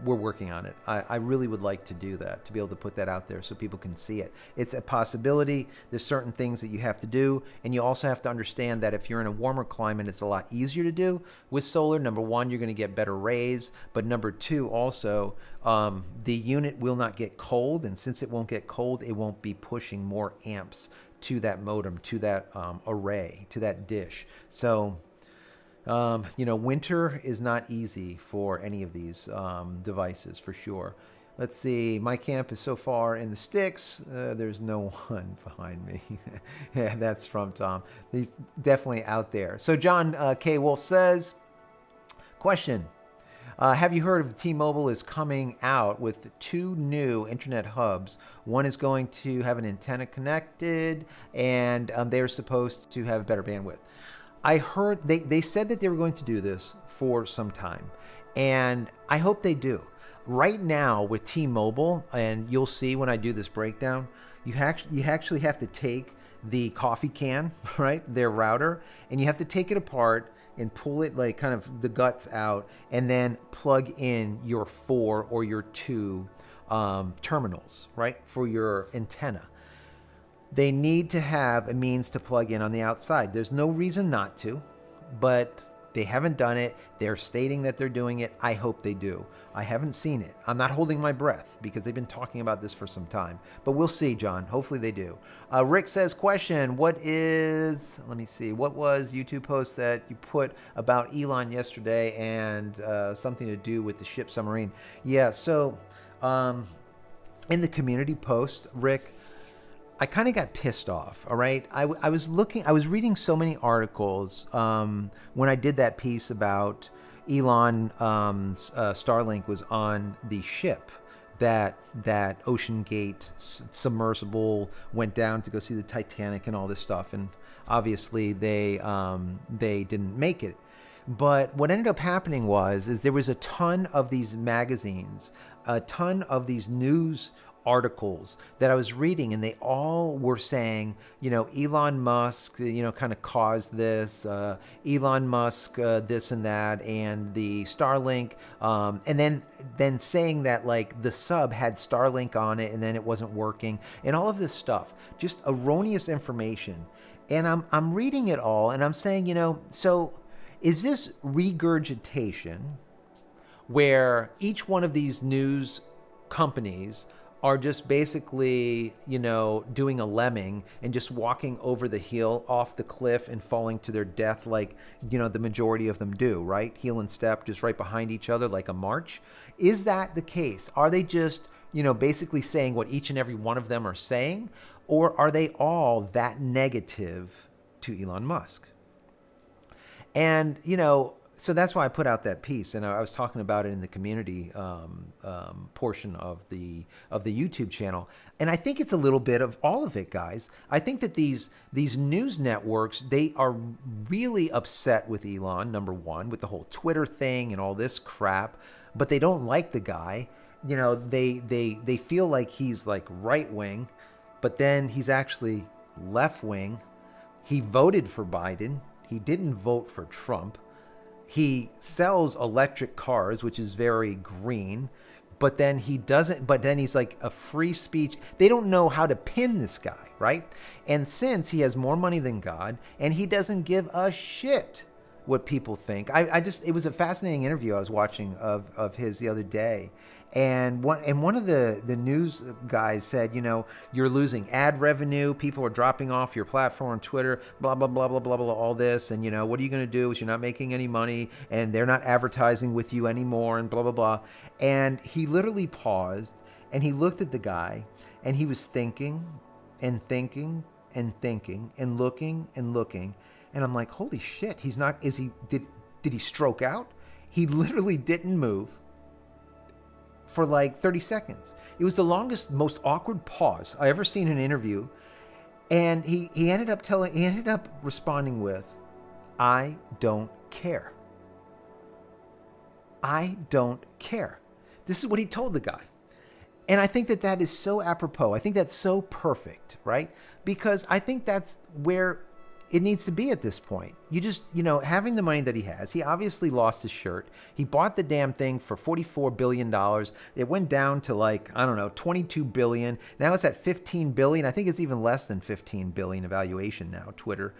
Speaker 1: we're working on it. I really would like to do that, to be able to put that out there so people can see it. It's a possibility. There's certain things that you have to do, and you also have to understand that if you're in a warmer climate, it's a lot easier to do with solar. Number one, you're going to get better rays, but number two, also, the unit will not get cold, and since it won't get cold, it won't be pushing more amps to that modem, to that array, to that dish. So winter is not easy for any of these devices, for sure. Let's see. My camp is so far in the sticks. There's no one behind me. Yeah, that's from Tom. He's definitely out there. So John K. Wolf says, question. Have you heard of T-Mobile is coming out with 2 new internet hubs? One is going to have an antenna connected, and they're supposed to have better bandwidth. I heard they said that they were going to do this for some time, and I hope they do. Right now with T-Mobile, and you'll see when I do this breakdown, you actually have to take the coffee can, right, their router, and you have to take it apart and pull it like kind of the guts out, and then plug in your 4 or your 2 terminals, right, for your antenna. They need to have a means to plug in on the outside. There's no reason not to, but they haven't done it. They're stating that they're doing it. I hope they do. I haven't seen it. I'm not holding my breath because they've been talking about this for some time, but we'll see, John. Hopefully they do. Rick says, question, let me see, what was YouTube post that you put about Elon yesterday and something to do with the ship submarine? Yeah, so in the community post, Rick, I kind of got pissed off, all right? I was reading so many articles when I did that piece about Elon Starlink was on the ship that Ocean Gate submersible went down to go see the Titanic and all this stuff, and obviously they didn't make it. But what ended up happening was there was a ton of these magazines, a ton of these news articles that I was reading, and they all were saying, Elon Musk, kind of caused this, Elon Musk, this and that, and the Starlink, and then saying that like the sub had Starlink on it, and then it wasn't working, and all of this stuff, just erroneous information. And I'm reading it all, and I'm saying, so is this regurgitation where each one of these news companies are just basically, doing a lemming and just walking over the hill off the cliff and falling to their death like, the majority of them do, right? Heel and step, just right behind each other like a march. Is that the case? Are they just, basically saying what each and every one of them are saying? Or are they all that negative to Elon Musk? And, so that's why I put out that piece, and I was talking about it in the community portion of the YouTube channel. And I think it's a little bit of all of it, guys. I think that these news networks, they are really upset with Elon, number one, with the whole Twitter thing and all this crap, but they don't like the guy. They feel like he's like right wing, but then he's actually left wing. He voted for Biden. He didn't vote for Trump. He sells electric cars, which is very green, but then he doesn't, but then he's like a free speech. They don't know how to pin this guy, right? And since he has more money than God, and he doesn't give a shit what people think. It was a fascinating interview I was watching of his the other day. And one of the news guys said, you're losing ad revenue. People are dropping off your platform on Twitter, blah, blah, blah, blah, blah, blah, all this. And, what are you going to do? Is you're not making any money and they're not advertising with you anymore and blah, blah, blah. And he literally paused and he looked at the guy and he was thinking and thinking and thinking and looking and looking. And I'm like, holy shit, did he stroke out? He literally didn't move for like 30 seconds. It was the longest, most awkward pause I ever seen in an interview. And he ended up responding with, I don't care. I don't care. This is what he told the guy. And I think that is so apropos. I think that's so perfect, right? Because I think that's where it needs to be at this point. You just, having the money that he has, he obviously lost his shirt. He bought the damn thing for $44 billion. It went down to like, I don't know, 22 billion. Now it's at 15 billion. I think it's even less than 15 billion evaluation now, Twitter.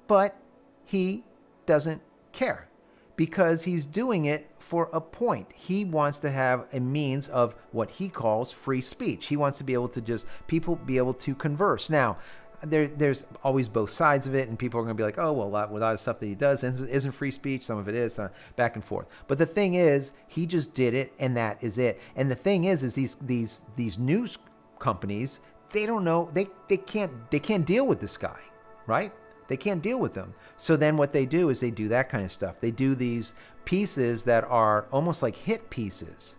Speaker 1: But he doesn't care because he's doing it for a point. He wants to have a means of what he calls free speech. He wants to be able to people be able to converse. Now, there's always both sides of it, and people are going to be like, oh, well, a lot of stuff that he does isn't free speech. Some of it is, back and forth. But the thing is, he just did it, and that is it. And the thing is these news companies, they don't know, they can't deal with this guy, right? They can't deal with them. So then what they do is they do that kind of stuff. They do these pieces that are almost like hit pieces.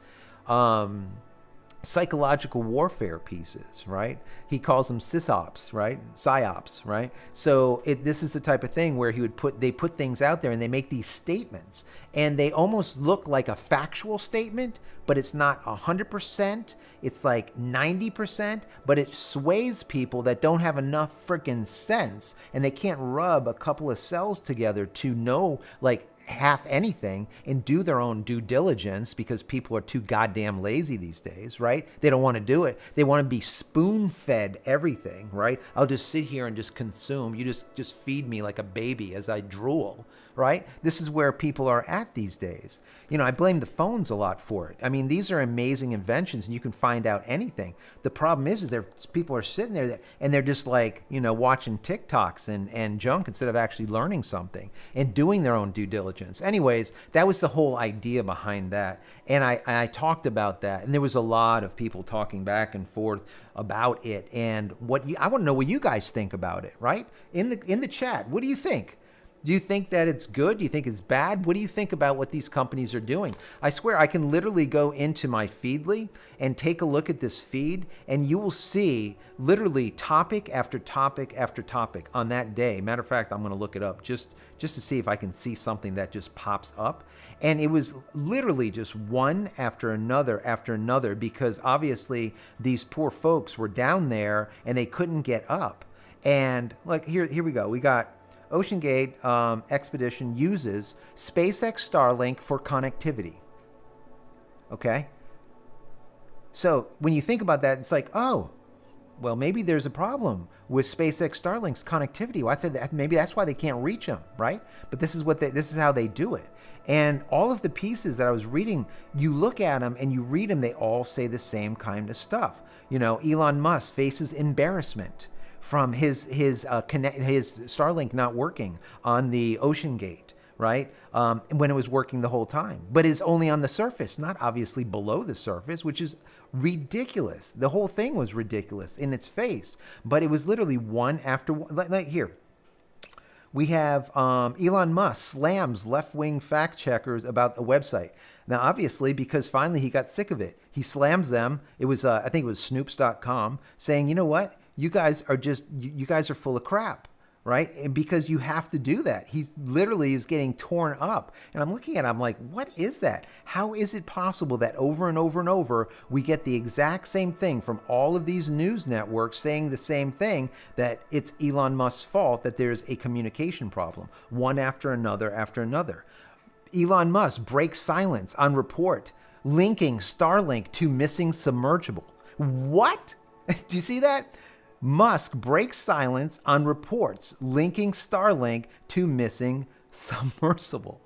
Speaker 1: Psychological warfare pieces, right? He calls them sysops, right? Psyops, right? So this is the type of thing where they put things out there and they make these statements and they almost look like a factual statement, but it's not 100%. It's like 90%, but it sways people that don't have enough freaking sense and they can't rub a couple of cells together to know like half anything and do their own due diligence because people are too goddamn lazy these days, right? They don't want to do it. They want to be spoon-fed everything, right? I'll just sit here and just consume. You just feed me like a baby as I drool, right? This is where people are at these days. I blame the phones a lot for it. I mean, these are amazing inventions and you can find out anything. The problem is people are sitting there and they're just like, watching TikToks and junk instead of actually learning something and doing their own due diligence. Anyways, that was the whole idea behind that. And I talked about that and there was a lot of people talking back and forth about it. And I want to know what you guys think about it, right? In the chat, what do you think? Do you think that it's good? Do you think it's bad? What do you think about what these companies are doing? I swear I can literally go into my Feedly and take a look at this feed, and you will see literally topic after topic after topic on that day. Matter of fact, I'm going to look it up just to see if I can see something that just pops up. And it was literally just one after another, because obviously these poor folks were down there and they couldn't get up. And like here we go. We got OceanGate expedition uses SpaceX Starlink for connectivity. Okay? So when you think about that, it's like, oh, well, maybe there's a problem with SpaceX Starlink's connectivity. Well, I'd say that maybe that's why they can't reach them, right? But this is how they do it. And all of the pieces that I was reading, you look at them and you read them, they all say the same kind of stuff. You know, Elon Musk faces embarrassment from his Starlink not working on the OceanGate, right? When it was working the whole time, but is only on the surface, not obviously below the surface, which is ridiculous. The whole thing was ridiculous in its face, but it was literally one after one. Like here, we have Elon Musk slams left-wing fact checkers about a website. Now, obviously, because finally he got sick of it, he slams them. It was, I think it was Snoops.com saying, you know what? You guys are full of crap, right? And because you have to do that. He's literally is getting torn up. And I'm looking at it, I'm like, what is that? How is it possible that over and over and over, we get the exact same thing from all of these news networks saying the same thing, that it's Elon Musk's fault, that there's a communication problem, one after another after another. Elon Musk breaks silence on report linking Starlink to missing submersible. What? Do you see that? Musk breaks silence on reports linking Starlink to missing submersible.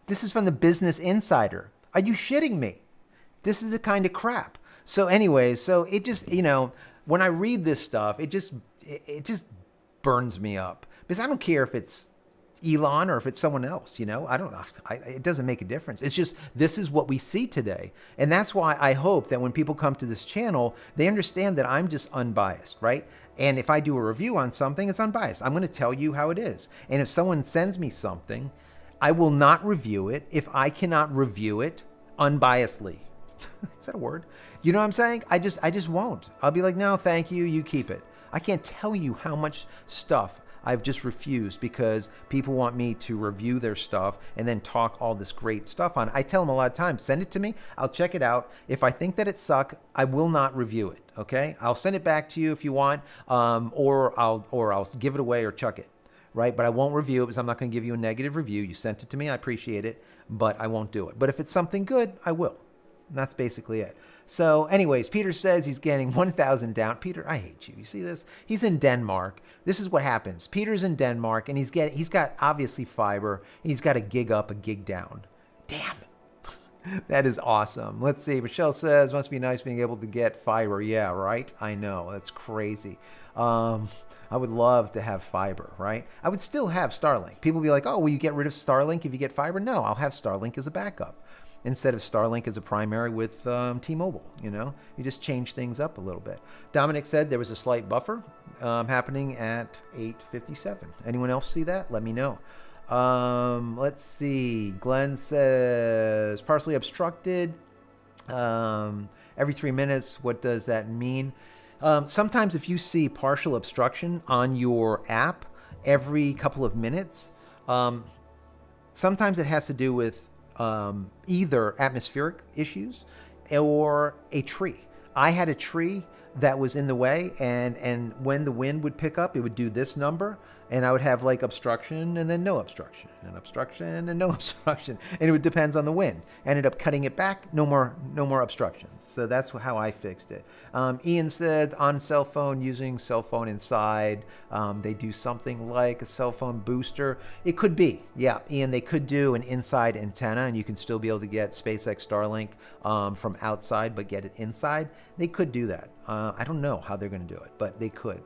Speaker 1: This is from the Business Insider. Are you shitting me? This is the kind of crap. So anyways, so it just, you know, when I read this stuff, it just burns me up, because I don't care if it's Elon or if it's someone else, you know, I don't know. It doesn't make a difference. It's just, this is what we see today. And that's why I hope that when people come to this channel, they understand that I'm just unbiased, right? And if I do a review on something, it's unbiased. I'm going to tell you how it is. And if someone sends me something, I will not review it if I cannot review it unbiasedly. Is that a word? You know what I'm saying? I just won't. I'll be like, no, thank you. You keep it. I can't tell you how much stuff I've just refused because people want me to review their stuff and then talk all this great stuff on it. I tell them a lot of times, send it to me. I'll check it out. If I think that it sucks, I will not review it. Okay? I'll send it back to you if you want, or I'll give it away or chuck it. Right? But I won't review it because I'm not going to give you a negative review. You sent it to me. I appreciate it, but I won't do it. But if it's something good, I will. And that's basically it. So anyways, Peter says he's getting 1,000 down. Peter, I hate you. You see this? He's in Denmark. This is what happens. Peter's in Denmark, and he's got obviously fiber. And he's got a gig up, a gig down. Damn. That is awesome. Let's see. Michelle says, must be nice being able to get fiber. Yeah, right? I know. That's crazy. I would love to have fiber, right? I would still have Starlink. People be like, oh, will you get rid of Starlink if you get fiber? No, I'll have Starlink as a backup instead of Starlink as a primary with T-Mobile. You know, you just change things up a little bit. Dominic said there was a slight buffer happening at 8:57. Anyone else see that? Let me know. Let's see. Glenn says partially obstructed every 3 minutes. What does that mean? Sometimes if you see partial obstruction on your app every couple of minutes, sometimes it has to do with either atmospheric issues or a tree. I had a tree that was in the way, and when the wind would pick up, it would do this number, and I would have like obstruction and then no obstruction and obstruction and no obstruction, and it depends on the wind. Ended up cutting it back, no more obstructions. So that's how I fixed it. Ian said on cell phone, using cell phone inside, they do something like a cell phone booster. It could be, yeah, Ian, they could do an inside antenna, and you can still be able to get SpaceX Starlink from outside, but get it inside. They could do that. I don't know how they're going to do it, but they could.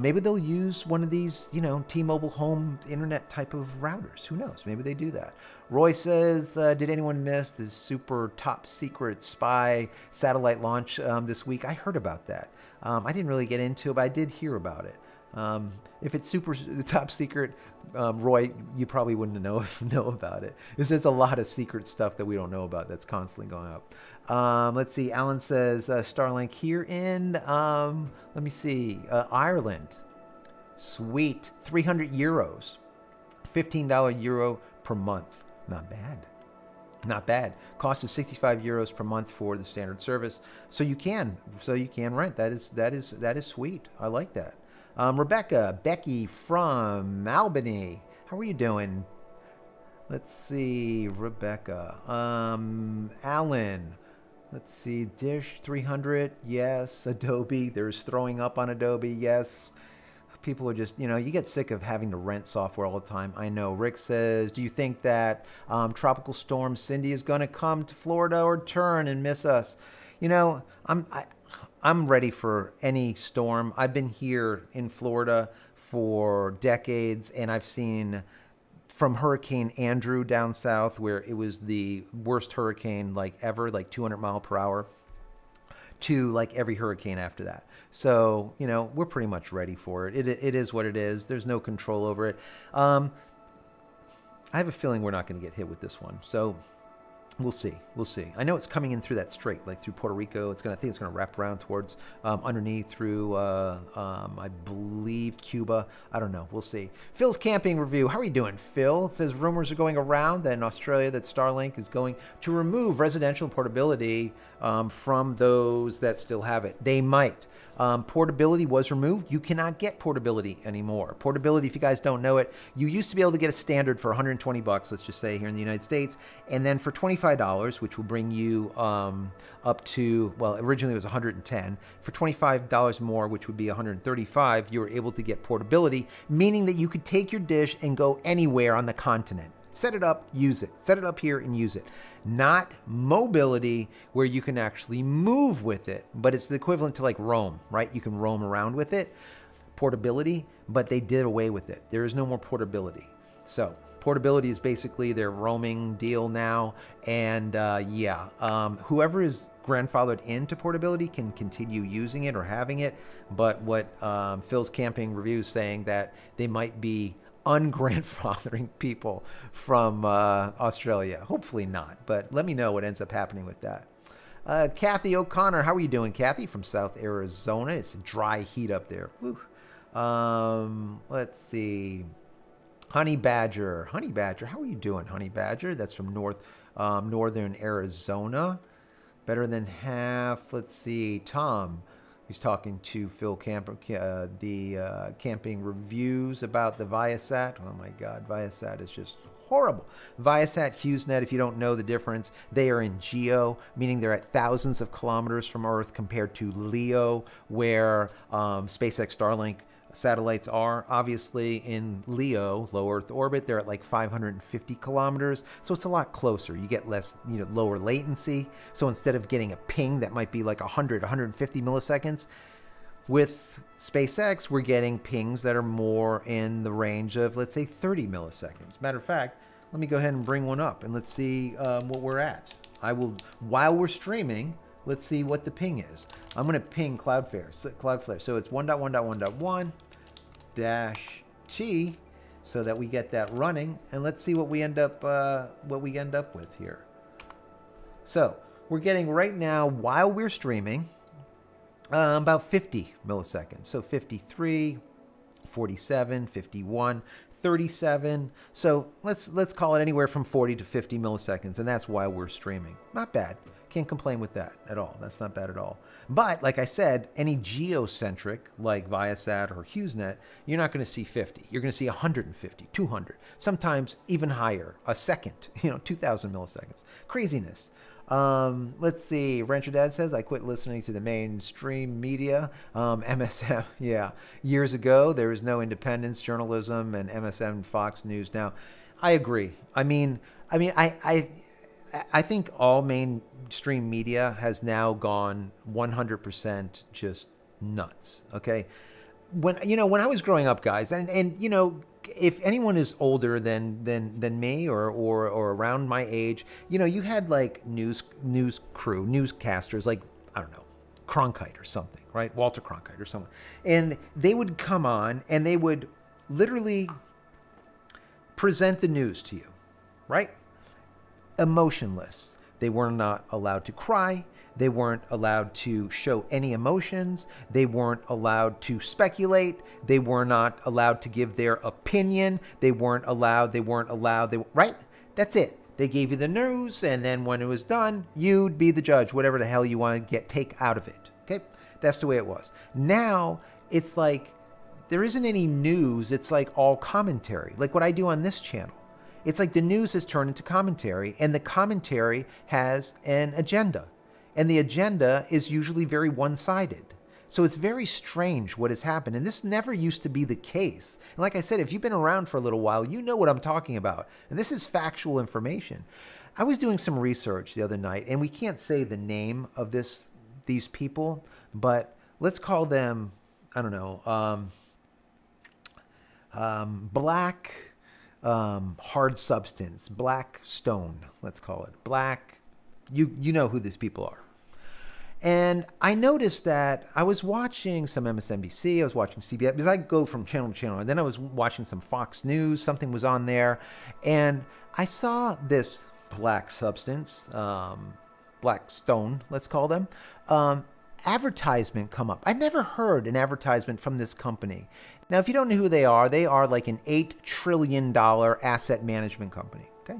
Speaker 1: Maybe they'll use one of these, you know, T-Mobile home internet type of routers. Who knows? Maybe they do that. Roy says, did anyone miss the super top secret spy satellite launch this week? I heard about that. I didn't really get into it, but I did hear about it. If it's super top secret, Roy, you probably wouldn't know about it. There's a lot of secret stuff that we don't know about that's constantly going up. Let's see. Alan says Starlink here in, let me see, Ireland. Sweet. 300 euros. $15 euro per month. Not bad. Not bad. Cost is 65 euros per month for the standard service. So you can rent. That is sweet. I like that. Becky from Albany. How are you doing? Let's see, Rebecca. Alan. Let's see, Dish 300. Yes. Adobe. There's throwing up on Adobe. Yes. People are just, you get sick of having to rent software all the time. I know. Rick says, do you think that Tropical Storm Cindy is going to come to Florida or turn and miss us? I'm ready for any storm. I've been here in Florida for decades, and I've seen from Hurricane Andrew down south, where it was the worst hurricane ever, 200 mile per hour, to every hurricane after that. So, we're pretty much ready for it. It is what it is. There's no control over it. I have a feeling we're not going to get hit with this one. So we'll see. I know it's coming in through that strait, through Puerto Rico. I think it's going to wrap around towards underneath through, I believe, Cuba. I don't know. We'll see. Phil's camping review. How are you doing, Phil? It says rumors are going around that in Australia that Starlink is going to remove residential portability from those that still have it. They might. Portability was removed. You cannot get portability anymore. Portability, if you guys don't know it, you used to be able to get a standard for $120, let's just say, here in the United States, and then for $25, which will bring you up to, well, originally it was $110. For $25 more, which would be $135, you were able to get portability, meaning that you could take your dish and go anywhere on the continent. Set it up, use it. Set it up here and use it. Not mobility where you can actually move with it, but it's the equivalent to roam, right? You can roam around with it. Portability, but they did away with it. There is no more portability. So portability is basically their roaming deal now. And whoever is grandfathered into portability can continue using it or having it. But what Phil's camping review is saying that they might be ungrandfathering people from Australia. Hopefully not, but let me know what ends up happening with that. Kathy O'Connor, how are you doing, Kathy? From South Arizona. It's a dry heat up there. Let's see. Honey Badger, how are you doing, Honey Badger? That's from northern Arizona. Better than half. Let's see. Tom. He's talking to Phil Camper, the camping reviews about the Viasat. Oh my God, Viasat is just horrible. Viasat, HughesNet, if you don't know the difference, they are in GEO, meaning they're at thousands of kilometers from Earth, compared to LEO, where SpaceX Starlink satellites are. Obviously in LEO, low Earth orbit, they're at 550 kilometers. So it's a lot closer. You get less, lower latency. So instead of getting a ping that might be 100, 150 milliseconds, with SpaceX, we're getting pings that are more in the range of, let's say, 30 milliseconds. Matter of fact, let me go ahead and bring one up and let's see what we're at. While we're streaming, let's see what the ping is. I'm going to ping Cloudflare. So it's 1.1.1-T, so that we get that running, and let's see what we end up with here. So we're getting right now, while we're streaming, about 50 milliseconds. So 53, 47, 51, 37. So let's call it anywhere from 40 to 50 milliseconds, and that's while we're streaming. Not bad. Can't complain with that at all. That's not bad at all. But like I said, any geocentric like Viasat or HughesNet, you're not going to see 50. You're going to see 150, 200, sometimes even higher, a second, 2,000 milliseconds. Craziness. Let's see. Rancher Dad says, I quit listening to the mainstream media. MSM, yeah. Years ago, there was no independence journalism and MSM Fox News. Now, I agree. I think all mainstream media has now gone 100% just nuts. Okay. When I was growing up, guys, and if anyone is older than me or around my age, you had news crew, newscasters, I don't know, Cronkite or something, right? Walter Cronkite or someone. And they would come on and they would literally present the news to you, right? Emotionless. They were not allowed to cry. They weren't allowed to show any emotions. They weren't allowed to speculate. They were not allowed to give their opinion. They weren't allowed, right? That's it. They gave you the news, and then when it was done, you'd be the judge, whatever the hell you want to take out of it. Okay? That's the way it was. Now, it's like there isn't any news. It's like all commentary, like what I do on this channel. It's like the news has turned into commentary, and the commentary has an agenda. And the agenda is usually very one-sided. So it's very strange what has happened. And this never used to be the case. And like I said, if you've been around for a little while, you know what I'm talking about. And this is factual information. I was doing some research the other night, and we can't say the name of these people, but let's call them, I don't know, black hard substance, black stone, let's call it. Black, you know who these people are. And I noticed that I was watching some MSNBC, I was watching CBS, because I go from channel to channel, and then I was watching some Fox News, something was on there, and I saw this black substance, black stone, let's call them, advertisement come up. I've never heard an advertisement from this company. Now, if you don't know who they are like an $8 trillion asset management company, okay?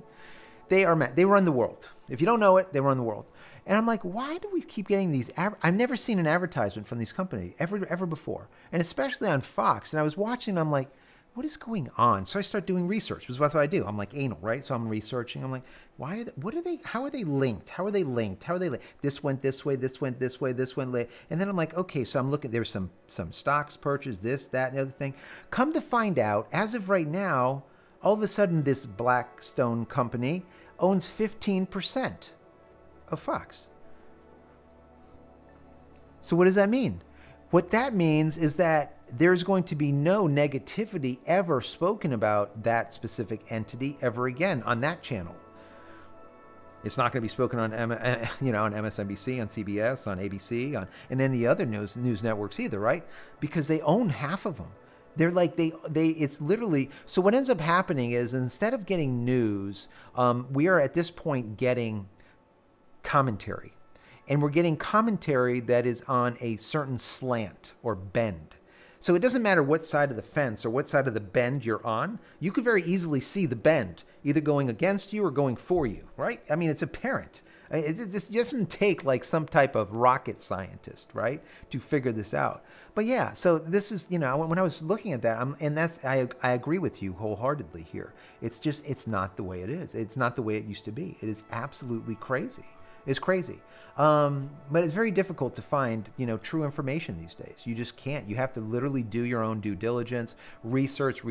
Speaker 1: They run the world. If you don't know it, they run the world. And I'm like, why do we keep getting these? I've never seen an advertisement from these companies ever before, and especially on Fox. And I was watching, I'm like, what is going on? So I start doing research, because that's what I do. I'm like anal, right? So I'm researching. I'm like, how are they linked? How are they linked? This went this way, this went this way, this went late. And then I'm like, okay, so I'm looking, there's some stocks purchased, this, that, and the other thing. Come to find out, as of right now, all of a sudden this Blackstone company owns 15% of Fox. So what does that mean? What that means is that there's going to be no negativity ever spoken about that specific entity ever again on that channel. It's not going to be spoken on, on MSNBC, on CBS, on ABC, and any other news networks either, right? Because they own half of them. They're like, it's literally, so what ends up happening is instead of getting news, we are at this point getting commentary. And we're getting commentary that is on a certain slant or bend. So it doesn't matter what side of the fence or what side of the bend you're on. You could very easily see the bend, either going against you or going for you, right? I mean, it's apparent. This doesn't take like some type of rocket scientist, right, to figure this out. But yeah, so this is, when I was looking at that, I agree with you wholeheartedly here. It's not the way it is. It's not the way it used to be. It is absolutely crazy. It's crazy. But it's very difficult to find, true information these days. You just can't. You have to literally do your own due diligence, research,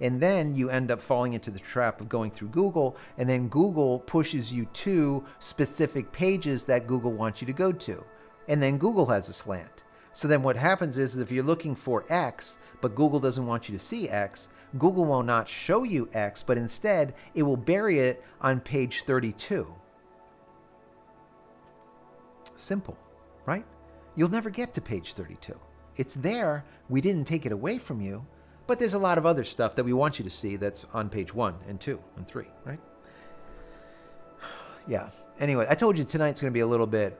Speaker 1: and then you end up falling into the trap of going through Google, and then Google pushes you to specific pages that Google wants you to go to. And then Google has a slant. So then what happens is if you're looking for X, but Google doesn't want you to see X, Google will not show you X, but instead it will bury it on page 32. Simple, right? You'll never get to page 32. It's there. We didn't take it away from you, but there's a lot of other stuff that we want you to see that's on page 1 and 2 and 3, right? Yeah. Anyway, I told you tonight's going to be a little bit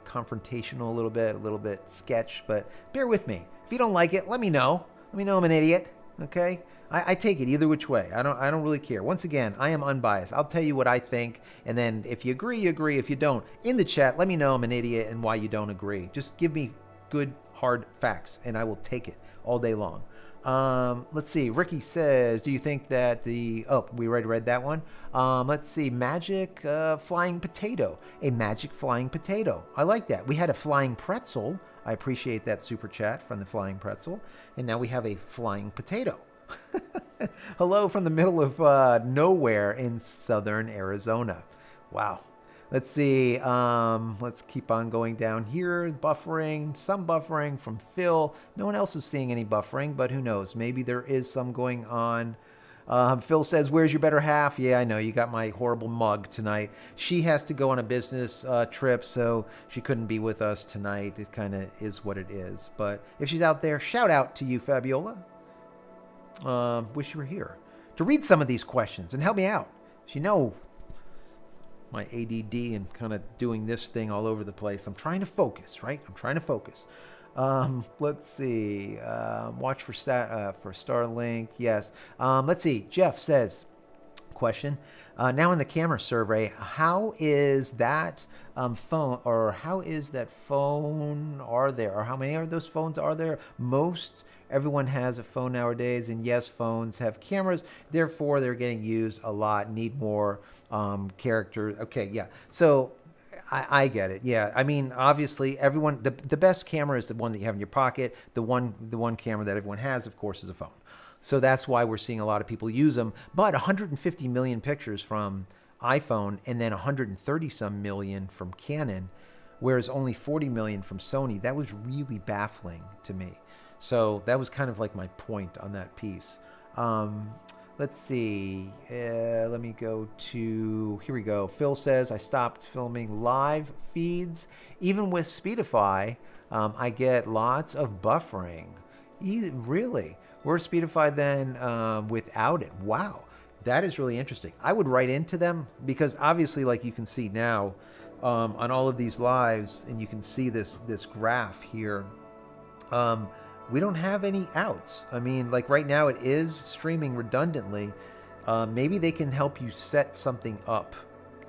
Speaker 1: confrontational, a little bit sketch, but bear with me. If you don't like it, let me know. Let me know I'm an idiot, okay? I take it either which way. I don't really care. Once again, I am unbiased. I'll tell you what I think, and then if you agree, you agree. If you don't, in the chat, let me know I'm an idiot and why you don't agree. Just give me good, hard facts, and I will take it all day long. Let's see. Ricky says, do you think that we already read that one. Let's see. Magic flying potato. A magic flying potato. I like that. We had a flying pretzel. I appreciate that super chat from the flying pretzel. And now we have a flying potato. Hello from the middle of nowhere in southern Arizona. Wow. Let's see. Let's keep on going down here. Buffering, some buffering from Phil. No one else is seeing any buffering, but who knows? Maybe there is some going on. Phil says, where's your better half? Yeah, I know. You got my horrible mug tonight. She has to go on a business trip, so she couldn't be with us tonight. It kind of is what it is. But if she's out there, shout out to you, Fabiola. Wish you were here to read some of these questions and help me out. You know, my ADD and kind of doing this thing all over the place. I'm trying to focus, right? I'm trying to focus. Let's see. Watch for Starlink. Yes. Let's see. Jeff says, question. Now in the camera survey, how is that phone, or how is that phone are there, or how many of those phones are there? Most everyone has a phone nowadays, and yes, phones have cameras, therefore they're getting used a lot, need more characters. Okay, yeah. So I get it. Yeah, I mean, obviously, everyone the best camera is the one that you have in your pocket. The one camera that everyone has, of course, is a phone. So that's why we're seeing a lot of people use them. But 150 million pictures from iPhone, and then 130 some million from Canon, whereas only 40 million from Sony. That was really baffling to me. So that was kind of like my point on that piece. Let's see. Let me go to, here we go. Phil says, I stopped filming live feeds. Even with Speedify, I get lots of buffering. Really? Where's Speedify then without it? Wow. That is really interesting. I would write into them because obviously, like you can see now on all of these lives, and you can see this graph here, we don't have any outs. I mean, like right now it is streaming redundantly. Maybe they can help you set something up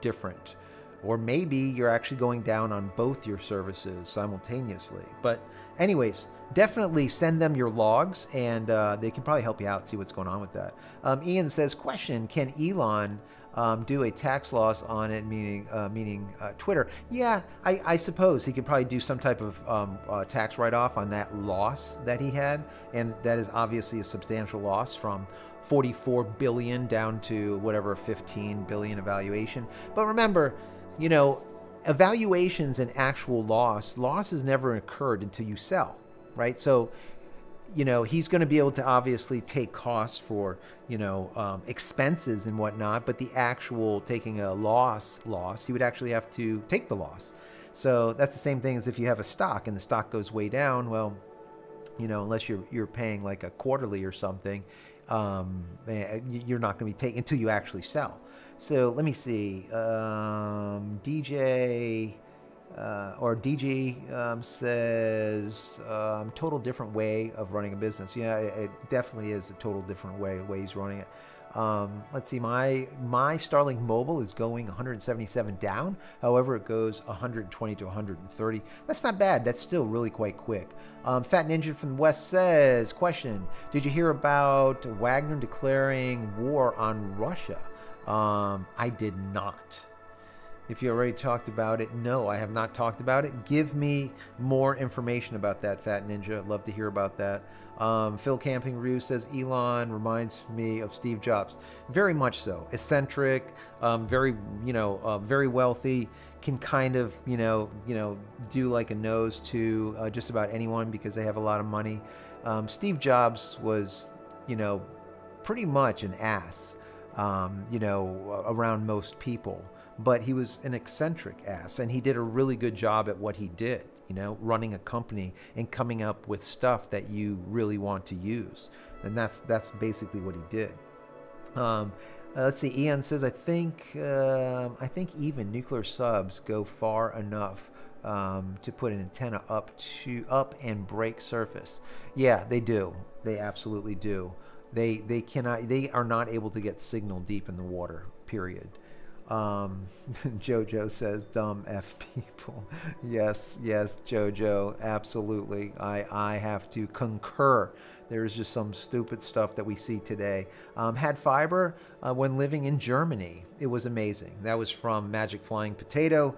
Speaker 1: different. Or maybe you're actually going down on both your services simultaneously. But anyways, definitely send them your logs, and they can probably help you out, see what's going on with that. Ian says, question, can Elon do a tax loss on it, meaning Twitter? Yeah, I suppose he could probably do some type of tax write-off on that loss that he had, and that is obviously a substantial loss from 44 billion down to whatever 15 billion evaluation. But remember, you know, evaluations and actual losses never occurred until you sell, right? So, you know, he's going to be able to obviously take costs for, you know, expenses and whatnot, but the actual taking a loss, he would actually have to take the loss. So that's the same thing as if you have a stock and the stock goes way down. Well, you know, unless you're paying like a quarterly or something, you're not going to be taking until you actually sell. So let me see. DJ says total different way of running a business. Yeah, it definitely is a total different way he's running it. Let's see, my Starlink mobile is going 177 down. However, it goes 120 to 130. That's not bad. That's still really quite quick. Fat Ninja from the West says, question, did you hear about Wagner declaring war on Russia? I did not. If you already talked about it, no, I have not talked about it. Give me more information about that, Fat Ninja. I'd love to hear about that. Phil Camping Roo says, Elon reminds me of Steve Jobs. Very much so. Eccentric, very wealthy, can kind of, do like a nose to just about anyone because they have a lot of money. Steve Jobs was, pretty much an ass, around most people. But he was an eccentric ass, and he did a really good job at what he did, running a company and coming up with stuff that you really want to use. And that's basically what he did. Let's see. Ian says, I think even nuclear subs go far enough to put an antenna up and break surface. Yeah, they do. They absolutely do. They cannot. They are not able to get signal deep in the water. Period. Jojo says, dumb F people. Yes, Jojo, absolutely. I have to concur. There's just some stupid stuff that we see today. Had fiber when living in Germany. It was amazing. That was from Magic Flying Potato.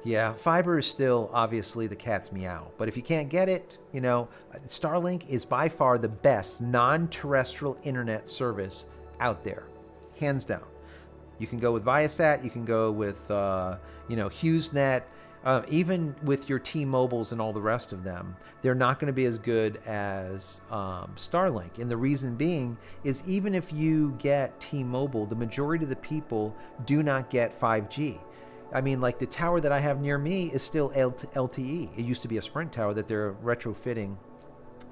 Speaker 1: Yeah, fiber is still obviously the cat's meow. But if you can't get it, Starlink is by far the best non-terrestrial internet service out there. Hands down. You can go with Viasat. You can go with, HughesNet. Even with your T-Mobiles and all the rest of them, they're not going to be as good as Starlink. And the reason being is even if you get T-Mobile, the majority of the people do not get 5G. I mean, like the tower that I have near me is still LTE. It used to be a Sprint tower that they're retrofitting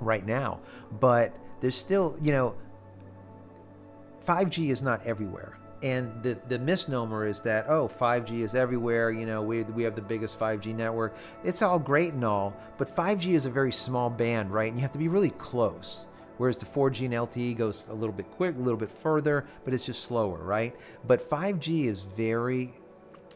Speaker 1: right now. But there's still, 5G is not everywhere. And the misnomer is that, 5G is everywhere. We have the biggest 5G network. It's all great and all, but 5G is a very small band, right? And you have to be really close. Whereas the 4G and LTE goes a little bit quick, a little bit further, but it's just slower, right? But 5G is very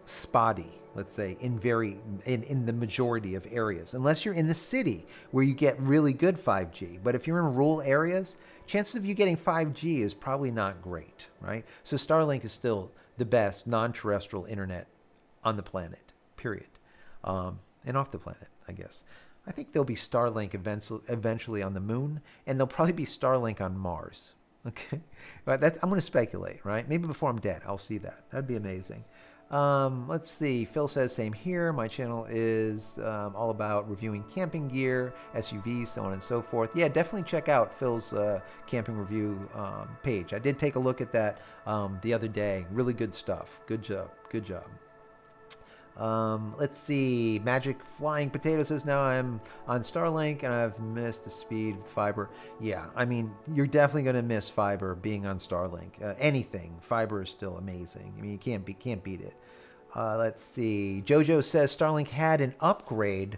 Speaker 1: spotty, let's say, in the majority of areas, unless you're in the city where you get really good 5G. But if you're in rural areas, chances of you getting 5G is probably not great, right? So Starlink is still the best non-terrestrial internet on the planet, period. And off the planet, I guess. I think there'll be Starlink eventually on the moon, and there'll probably be Starlink on Mars. Okay, but I'm going to speculate, right? Maybe before I'm dead, I'll see that. That'd be amazing. Let's see. Phil says, same here. My channel is all about reviewing camping gear, SUVs, so on and so forth. Yeah, definitely check out Phil's camping review page. I did take a look at that the other day. Really good stuff. Good job. Good job. Let's see. Magic Flying Potato says, now I'm on Starlink and I've missed the speed fiber. Yeah, I mean, you're definitely going to miss fiber being on Starlink. Anything. Fiber is still amazing. I mean, you can't beat it. Let's see. Jojo says Starlink had an upgrade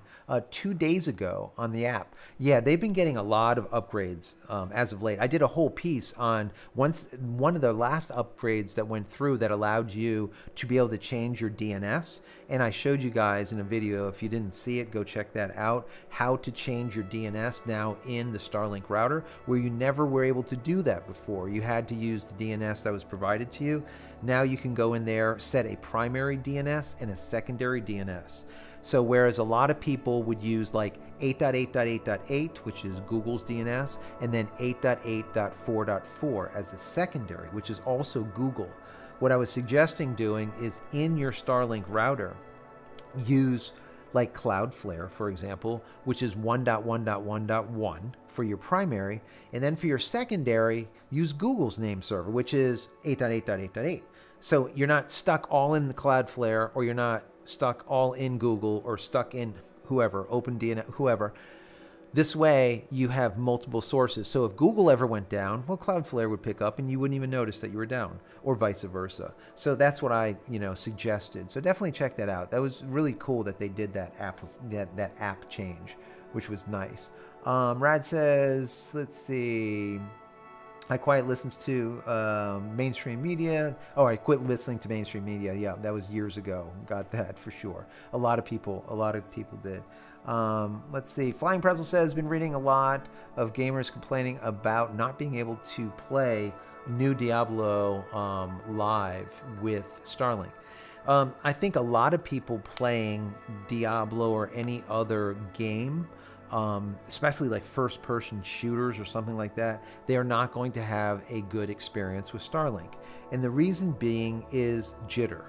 Speaker 1: 2 days ago on the app. Yeah, they've been getting a lot of upgrades as of late. I did a whole piece on one of the last upgrades that went through that allowed you to be able to change your DNS. And I showed you guys in a video, if you didn't see it, go check that out, how to change your DNS now in the Starlink router, where you never were able to do that before. You had to use the DNS that was provided to you. Now you can go in there, set a primary DNS and a secondary DNS. So whereas a lot of people would use like 8.8.8.8, which is Google's DNS, and then 8.8.4.4 as a secondary, which is also Google. What I was suggesting doing is in your Starlink router, use like Cloudflare, for example, which is 1.1.1.1 for your primary, and then for your secondary, use Google's name server, which is 8.8.8.8. So you're not stuck all in the Cloudflare, or you're not stuck all in Google, or stuck in whoever, OpenDNS, whoever. This way, you have multiple sources. So if Google ever went down, well, Cloudflare would pick up and you wouldn't even notice that you were down, or vice versa. So that's what I, suggested. So definitely check that out. That was really cool that they did that app change, which was nice. Rad says, let's see. I quiet listens to mainstream media. Oh, I quit listening to mainstream media. Yeah, that was years ago. Got that for sure. A lot of people did. Let's see. Flying Pretzel says, been reading a lot of gamers complaining about not being able to play new Diablo live with Starlink. I think a lot of people playing Diablo or any other game, especially like first-person shooters or something like that, they are not going to have a good experience with Starlink. And the reason being is jitter.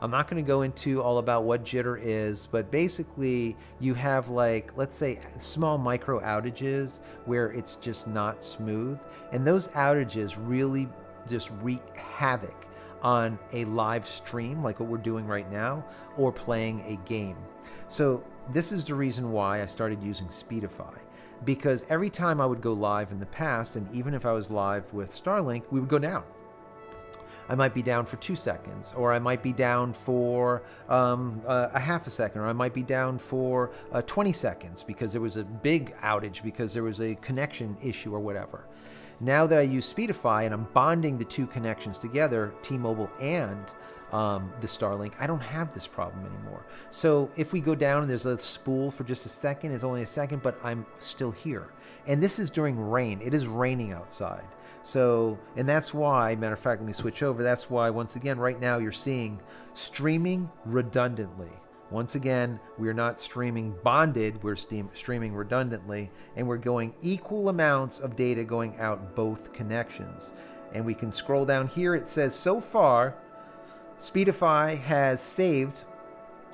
Speaker 1: I'm not going to go into all about what jitter is, but basically you have like, let's say, small micro outages where it's just not smooth. And those outages really just wreak havoc on a live stream like what we're doing right now, or playing a game. So this is the reason why I started using Speedify, because every time I would go live in the past, and even if I was live with Starlink, we would go down. I might be down for 2 seconds, or I might be down for a half a second, or I might be down for 20 seconds because there was a big outage, because there was a connection issue or whatever. Now that I use Speedify and I'm bonding the two connections together, T-Mobile and the Starlink, I don't have this problem anymore. So if we go down and there's a spool for just a second, it's only a second, but I'm still here. And this is during rain. It is raining outside. So, and that's why, matter of fact, let me switch over. That's why, once again, right now you're seeing streaming redundantly. Once again, we are not streaming bonded, we're streaming redundantly, and we're going equal amounts of data going out both connections. And we can scroll down here. It says, so far, Speedify has saved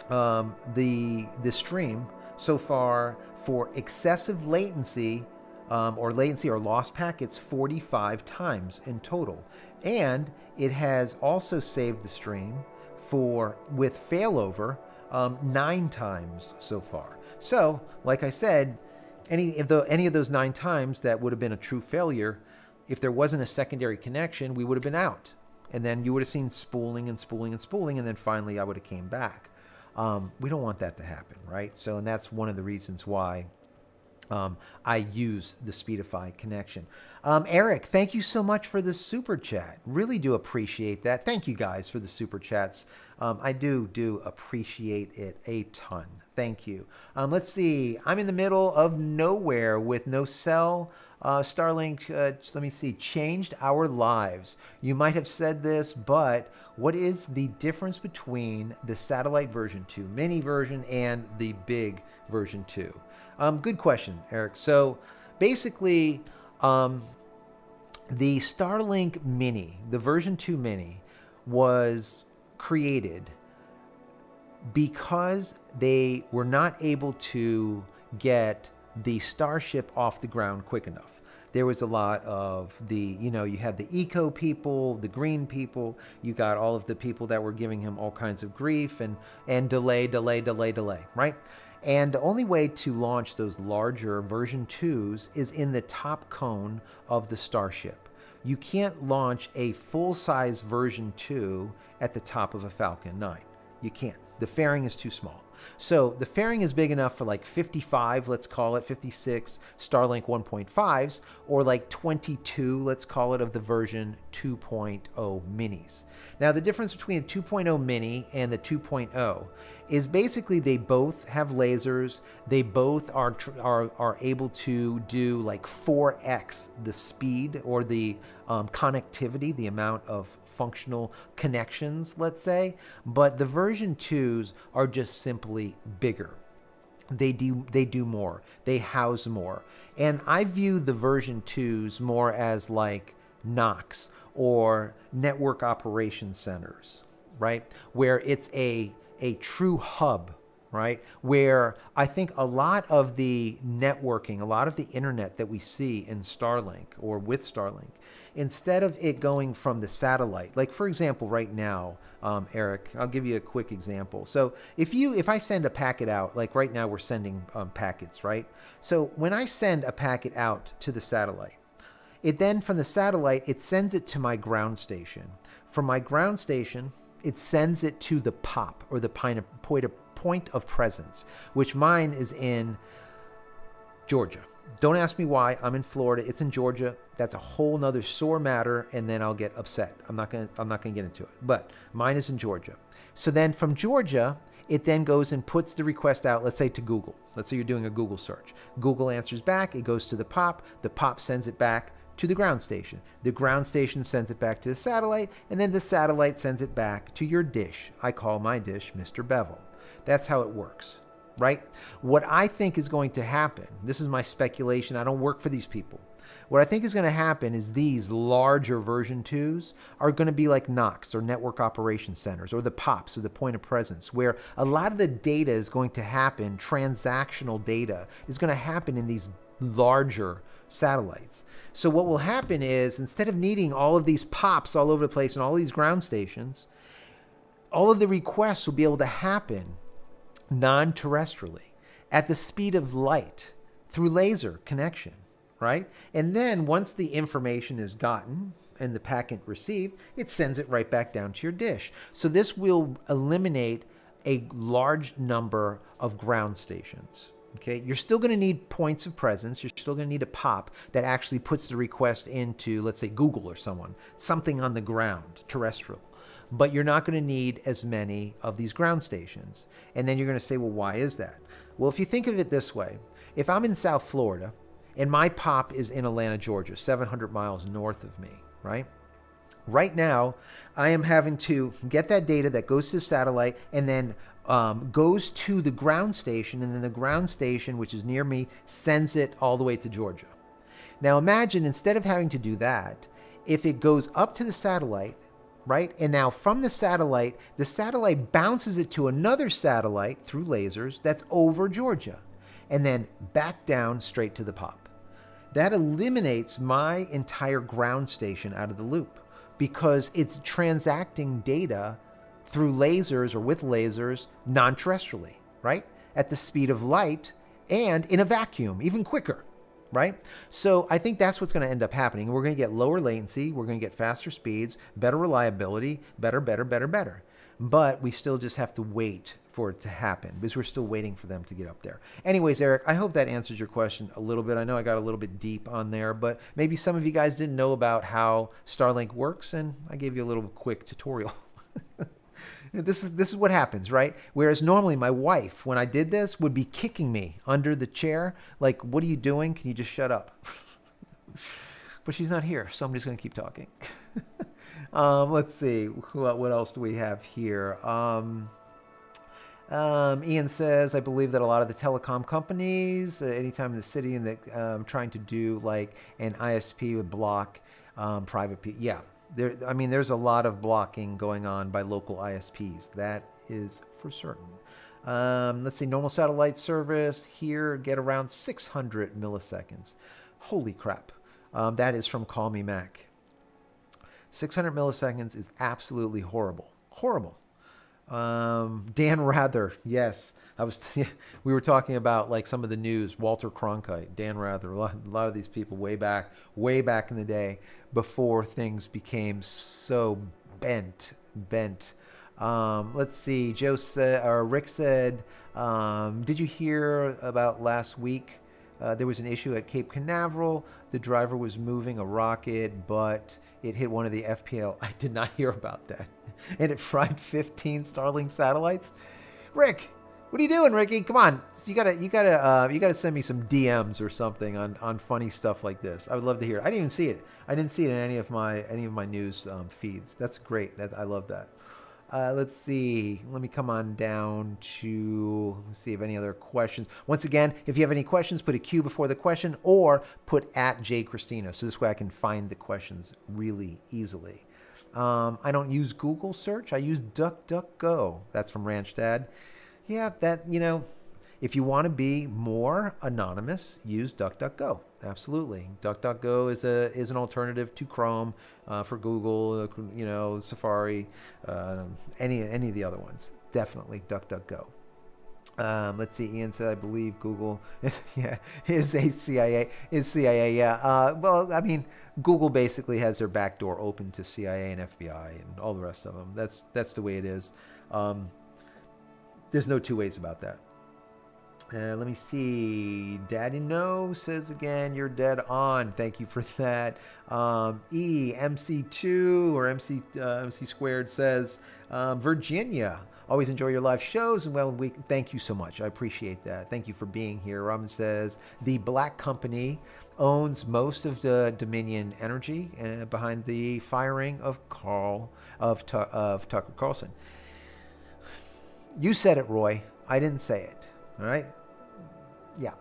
Speaker 1: the stream so far for excessive latency, or lost packets 45 times in total. And it has also saved the stream with failover 9 times so far. So, like I said, any of those 9 times that would have been a true failure, if there wasn't a secondary connection, we would have been out. And then you would have seen spooling and spooling and spooling, and then finally I would have came back. We don't want that to happen, right? So, and that's one of the reasons why I use the Speedify connection. Eric, thank you so much for the super chat. Really do appreciate that. Thank you guys for the super chats. I do appreciate it a ton. Thank you. Let's see. I'm in the middle of nowhere with no cell. Starlink, let me see, changed our lives. You might have said this, but what is the difference between the satellite version 2 mini version and the big version 2? Good question, Eric. So basically, the Starlink mini, the version 2 mini, was created because they were not able to get the Starship off the ground quick enough. There was a lot of you had the eco people, the green people, you got all of the people that were giving him all kinds of grief and delay, right? And the only way to launch those larger version 2s is in the top cone of the Starship. You can't launch a full-size version 2 at the top of a Falcon 9. You can't. The fairing is too small. So the fairing is big enough for like 55, let's call it 56 Starlink 1.5s, or like 22, let's call it, of the version 2.0 minis. Now the difference between a 2.0 mini and the 2.0 is basically they both have lasers. They both are able to do like 4x the speed or the connectivity, the amount of functional connections, let's say. But the version 2s are just simply bigger. They do more. They house more. And I view the version 2s more as like NOCs or network operation centers, right? Where it's a true hub, right? Where I think a lot of the networking, a lot of the internet that we see in Starlink or with Starlink, instead of it going from the satellite, like for example, right now, Eric, I'll give you a quick example. So if I send a packet out, like right now we're sending packets, right? So when I send a packet out to the satellite, it then from the satellite, it sends it to my ground station. From my ground station, it sends it to the POP, or the point of presence, which mine is in Georgia. Don't ask me why. I'm in Florida. It's in Georgia. That's a whole nother sore matter, and then I'll get upset. I'm not gonna get into it. But mine is in Georgia. So then from Georgia, it then goes and puts the request out, let's say to Google. Let's say you're doing a Google search. Google answers back. It goes to the POP. The POP sends it back to the ground station. The ground station sends it back to the satellite, and then the satellite sends it back to your dish. I call my dish Mr. Bevel. That's how it works, right? What I think is going to happen, this is my speculation, I don't work for these people. What I think is going to happen is these larger version 2s are going to be like NOCs, or network operation centers, or the POPs, or the point of presence, where a lot of the data is going to happen, transactional data is going to happen in these larger satellites. So what will happen is, instead of needing all of these POPs all over the place and all these ground stations, all of the requests will be able to happen non-terrestrially at the speed of light through laser connection, right? And then once the information is gotten and the packet received, it sends it right back down to your dish. So this will eliminate a large number of ground stations. Okay, you're still going to need points of presence. You're still going to need a POP that actually puts the request into, let's say, Google or something on the ground, terrestrial. But you're not going to need as many of these ground stations. And then you're going to say, well, why is that? Well, if you think of it this way, if I'm in South Florida and my POP is in Atlanta, Georgia, 700 miles north of me, right? Right now, I am having to get that data that goes to the satellite and then goes to the ground station, and then the ground station, which is near me, sends it all the way to Georgia. Now imagine, instead of having to do that, if it goes up to the satellite, right? And now from the satellite bounces it to another satellite through lasers that's over Georgia, and then back down straight to the pop. That eliminates my entire ground station out of the loop because it's transacting data through lasers or with lasers non-terrestrially, right? At the speed of light and in a vacuum, even quicker, right? So I think that's what's going to end up happening. We're going to get lower latency. We're going to get faster speeds, better reliability, better. But we still just have to wait for it to happen because we're still waiting for them to get up there. Anyways, Eric, I hope that answers your question a little bit. I know I got a little bit deep on there, but maybe some of you guys didn't know about how Starlink works, and I gave you a little quick tutorial. This is what happens, right? Whereas normally my wife, when I did this, would be kicking me under the chair, like, what are you doing? Can you just shut up? But she's not here, so I'm just going to keep talking. Let's see. What else do we have here? Ian says, I believe that a lot of the telecom companies, anytime in the city, and that trying to do like an ISP would block private people. Yeah. There's a lot of blocking going on by local ISPs. That is for certain. Let's see, normal satellite service here, get around 600 milliseconds. Holy crap. That is from Call Me Mac. 600 milliseconds is absolutely horrible. Horrible. Dan Rather, yes. We were talking about like some of the news, Walter Cronkite, Dan Rather, a lot of these people way back in the day before things became so bent. Let's see, Rick said, did you hear about last week? There was an issue at Cape Canaveral. The driver was moving a rocket, but it hit one of the FPL. I did not hear about that. And it fried 15 Starlink satellites. Rick, what are you doing, Ricky? Come on, you gotta send me some DMs or something on funny stuff like this. I would love to hear it. I didn't even see it. I didn't see it in any of my news feeds. That's great. I love that. Let's see. Let me come on down to see if any other questions. Once again, if you have any questions, put a Q before the question or put at JCristina. So this way I can find the questions really easily. I don't use Google search. I use DuckDuckGo. That's from Ranch Dad. Yeah, if you want to be more anonymous, use DuckDuckGo. Absolutely. DuckDuckGo is an alternative to Chrome for Google, Safari, any of the other ones. Definitely DuckDuckGo. Let's see. Ian said, I believe Google is CIA. Yeah. Google basically has their back door open to CIA and FBI and all the rest of them. That's the way it is. There's no two ways about that. Let me see. Daddy No says again, you're dead on. Thank you for that. MC2 or MC squared says, Virginia. Always enjoy your live shows. And thank you so much. I appreciate that. Thank you for being here. Robin says, the Black Company owns most of the Dominion Energy behind the firing of Tucker Carlson. You said it, Roy. I didn't say it. All right? Yeah,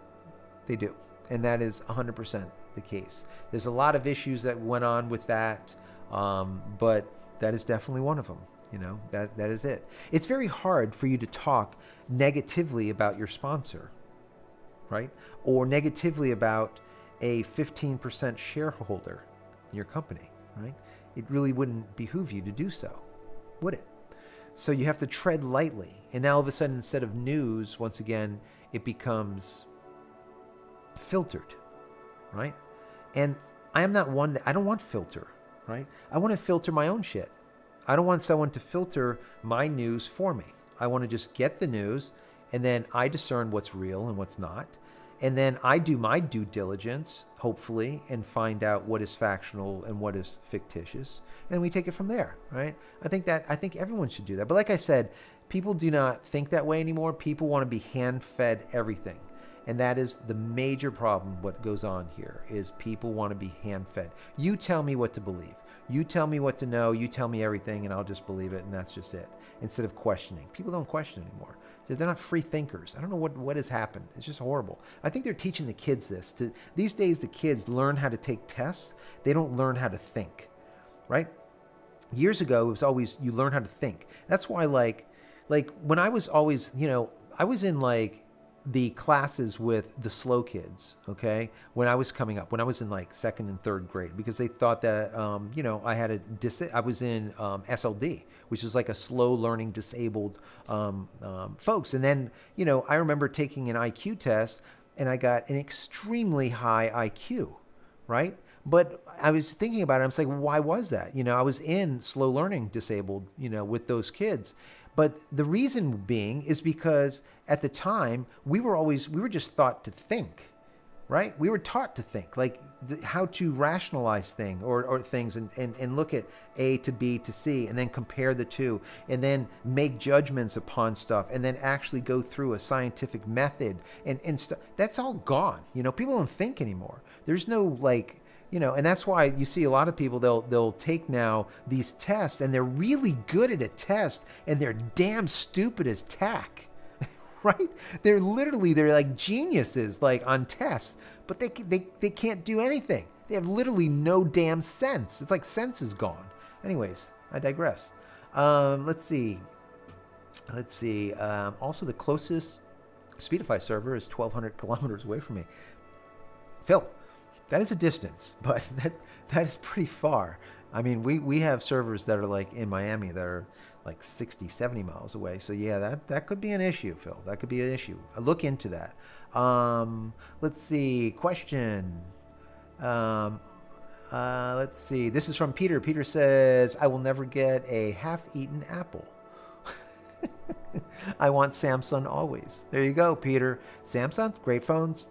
Speaker 1: they do. And that is 100% the case. There's a lot of issues that went on with that, but that is definitely one of them. That is it. It's very hard for you to talk negatively about your sponsor, right? Or negatively about a 15% shareholder in your company, right? It really wouldn't behoove you to do so, would it? So you have to tread lightly. And now all of a sudden, instead of news, once again, it becomes filtered, right? And I am not one I don't want filter, right? I want to filter my own shit. I don't want someone to filter my news for me. I want to just get the news, and then I discern what's real and what's not. And then I do my due diligence, hopefully, and find out what is factual and what is fictitious. And we take it from there, right? I think everyone should do that. But like I said, people do not think that way anymore. People want to be hand-fed everything. And that is the major problem. What goes on here is people want to be hand-fed. You tell me what to believe. You tell me what to know. You tell me everything, and I'll just believe it, and that's just it. Instead of questioning. People don't question anymore. They're not free thinkers. I don't know what has happened. It's just horrible. I think they're teaching the kids this. These days, the kids learn how to take tests. They don't learn how to think, right? years ago, it was always, you learn how to think. That's why, like when I was always, I was in like the classes with the slow kids, okay, when I was coming up, when I was in like second and third grade, because they thought that, I had I was in SLD, which is like a slow learning disabled folks. And then, I remember taking an IQ test and I got an extremely high IQ, right? But I was thinking about it. I was like, why was that? I was in slow learning disabled, with those kids. But the reason being is because at the time we were just thought to think, right? We were taught to think, like how to rationalize things and look at A to B to C and then compare the two and then make judgments upon stuff and then actually go through a scientific method and stuff. That's all gone. People don't think anymore. There's no like, and that's why you see a lot of people, they'll take now these tests and they're really good at a test and they're damn stupid as tack, right? They're like geniuses, like on tests, but they can't do anything. They have literally no damn sense. It's like sense is gone. Anyways, I digress. Let's see. Also, the closest Speedify server is 1,200 kilometers away from me. Phil, that is a distance, but that is pretty far. I mean, we have servers that are like in Miami that are like 60, 70 miles away. So yeah, that could be an issue, Phil. That could be an issue. Look into that. Let's see. Question. Let's see. This is from Peter. Peter says, I will never get a half-eaten apple. I want Samsung always. There you go, Peter. Samsung, great phones.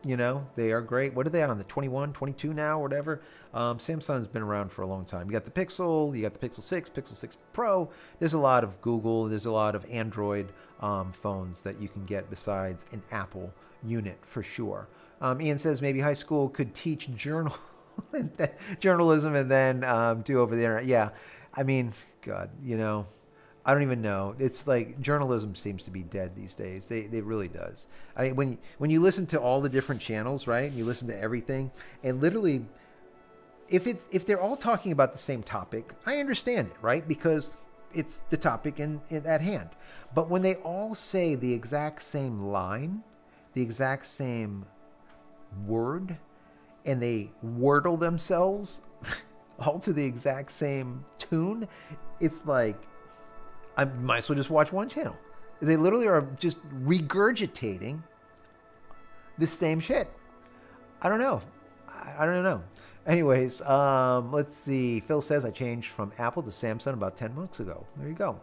Speaker 1: They are great. What are they on? The 21, 22 now, whatever. Samsung's been around for a long time. You got the Pixel, you got the Pixel 6, Pixel 6 Pro. There's a lot of Google. There's a lot of Android phones that you can get besides an Apple unit for sure. Ian says maybe high school could teach journalism and then do over the internet. Yeah, I mean, God, I don't even know. It's like journalism seems to be dead these days. It really does. I mean, when you listen to all the different channels, right? And you listen to everything, and literally, if they're all talking about the same topic, I understand it, right? Because it's the topic at hand. But when they all say the exact same line, the exact same word, and they wordle themselves all to the exact same tune, it's like, I might as well just watch one channel. They literally are just regurgitating the same shit. I don't know. I don't know. Anyways, let's see. Phil says I changed from Apple to Samsung about 10 months ago. There you go.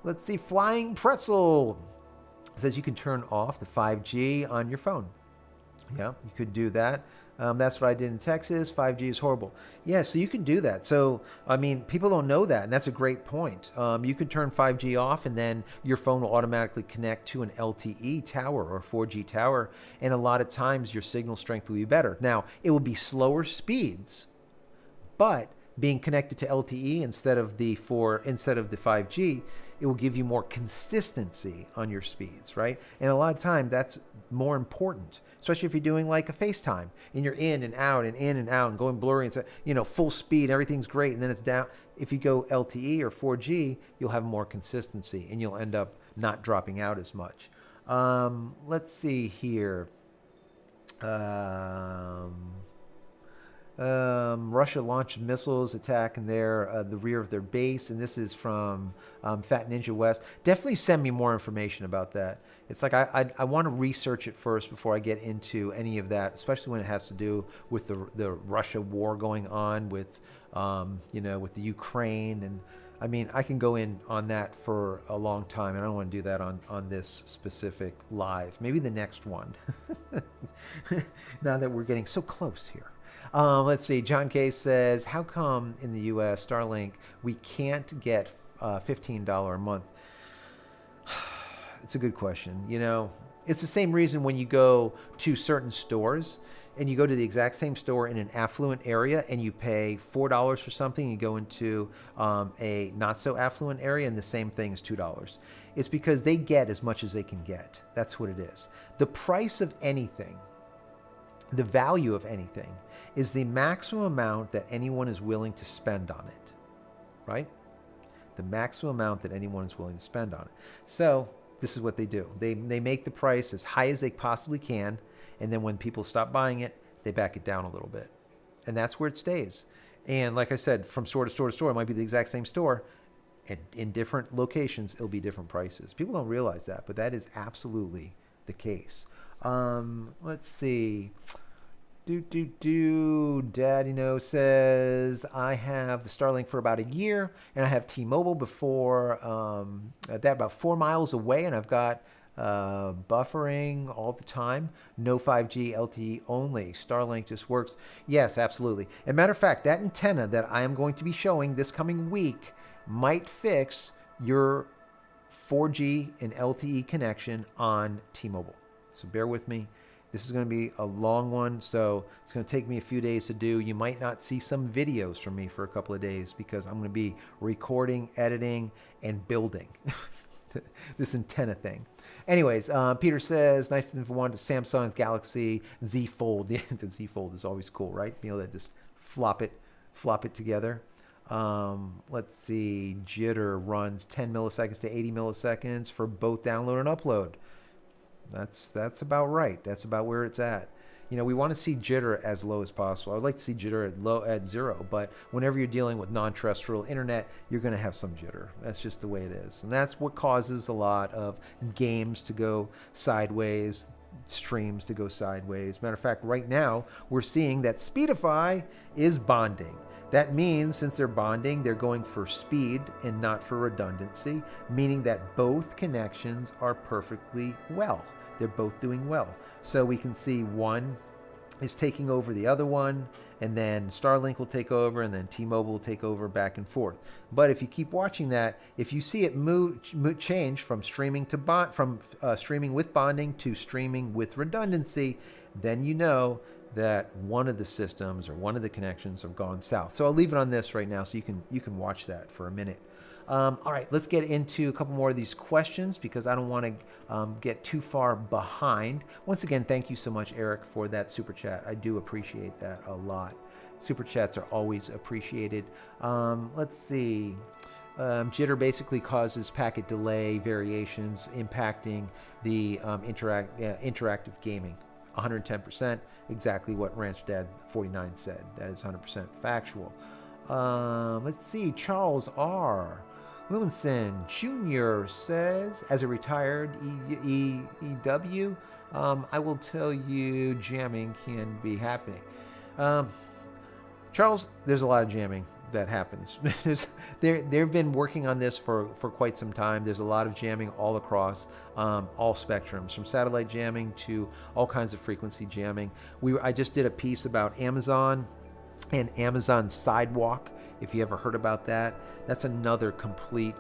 Speaker 1: Let's see. Flying Pretzel says you can turn off the 5G on your phone. Yeah, you could do that. That's what I did in Texas. 5G is horrible. Yeah, so you can do that. So, I mean, people don't know that, and that's a great point. You can turn 5G off, and then your phone will automatically connect to an LTE tower or 4G tower, and a lot of times your signal strength will be better. Now, it will be slower speeds, but being connected to LTE instead of the 5G, it will give you more consistency on your speeds, right? And a lot of time that's more important, especially if you're doing like a FaceTime and you're in and out and going blurry and so, full speed, everything's great, and then it's down. If you go LTE or 4G, you'll have more consistency and you'll end up not dropping out as much. Let's see here. Russia launched missiles attacking the rear of their base, and this is from Fat Ninja West. Definitely send me more information about that. It's like I want to research it first before I get into any of that, especially when it has to do with the Russia war going on with with the Ukraine. And I mean, I can go in on that for a long time, and I don't want to do that on this specific live. Maybe the next one. Now that we're getting so close here. Let's see. John K says, how come in the U.S. Starlink we can't get $15 a month? It's a good question. It's the same reason when you go to certain stores and you go to the exact same store in an affluent area and you pay $4 for something, you go into a not so affluent area and the same thing is $2. It's because they get as much as they can get. That's what it is. The price of anything, the value of anything, is the maximum amount that anyone is willing to spend on it, right? the maximum amount that anyone is willing to spend on it. So this is what they do. They make the price as high as they possibly can, and then when people stop buying it, they back it down a little bit. And that's where it stays. And like I said, from store to store to store, it might be the exact same store. And in different locations, it'll be different prices. People don't realize that, but that is absolutely the case. Let's see. Daddy No says, I have the Starlink for about a year, and I have T-Mobile before that, about 4 miles away, and I've got buffering all the time. No 5G, LTE only. Starlink just works. Yes, absolutely. As a matter of fact, that antenna that I am going to be showing this coming week might fix your 4G and LTE connection on T-Mobile. So bear with me. This is going to be a long one, so it's going to take me a few days to do. You might not see some videos from me for a couple of days because I'm going to be recording, editing, and building this antenna thing. Anyways, Peter says, nice to want to Samsung's Galaxy Z Fold. Yeah, the Z Fold is always cool, right? Being able to just flop it together. Let's see. Jitter runs 10 milliseconds to 80 milliseconds for both download and upload. That's about right. That's about where it's at. You know, we want to see jitter as low as possible. I would like to see jitter at 0, but whenever you're dealing with non-terrestrial internet, you're going to have some jitter. That's just the way it is. And that's what causes a lot of games to go sideways, streams to go sideways. Matter of fact, right now, we're seeing that Speedify is bonding. That means since they're bonding, they're going for speed and not for redundancy, meaning that both connections are perfectly well. They're both doing well. So we can see one is taking over the other one, and then Starlink will take over, and then T-Mobile will take over, back and forth. But if you keep watching that, if you see it change from streaming to streaming with bonding to streaming with redundancy, then you know that one of the systems or one of the connections have gone south. So I'll leave it on this right now so you can watch that for a minute. All right, let's get into a couple more of these questions because I don't want to get too far behind. Once again, thank you so much, Eric, for that super chat. I do appreciate that a lot. Super chats are always appreciated. Let's see. Jitter basically causes packet delay variations impacting the interactive gaming. 110%, exactly what Ranch Dad 49 said. That is 100% factual. Let's see. Charles R. Williamson Jr. says, as a retired EW, I will tell you jamming can be happening. Charles, there's a lot of jamming that happens. They've been working on this for quite some time. There's a lot of jamming all across all spectrums, from satellite jamming to all kinds of frequency jamming. I just did a piece about Amazon and Amazon Sidewalk. If you ever heard about that, that's another complete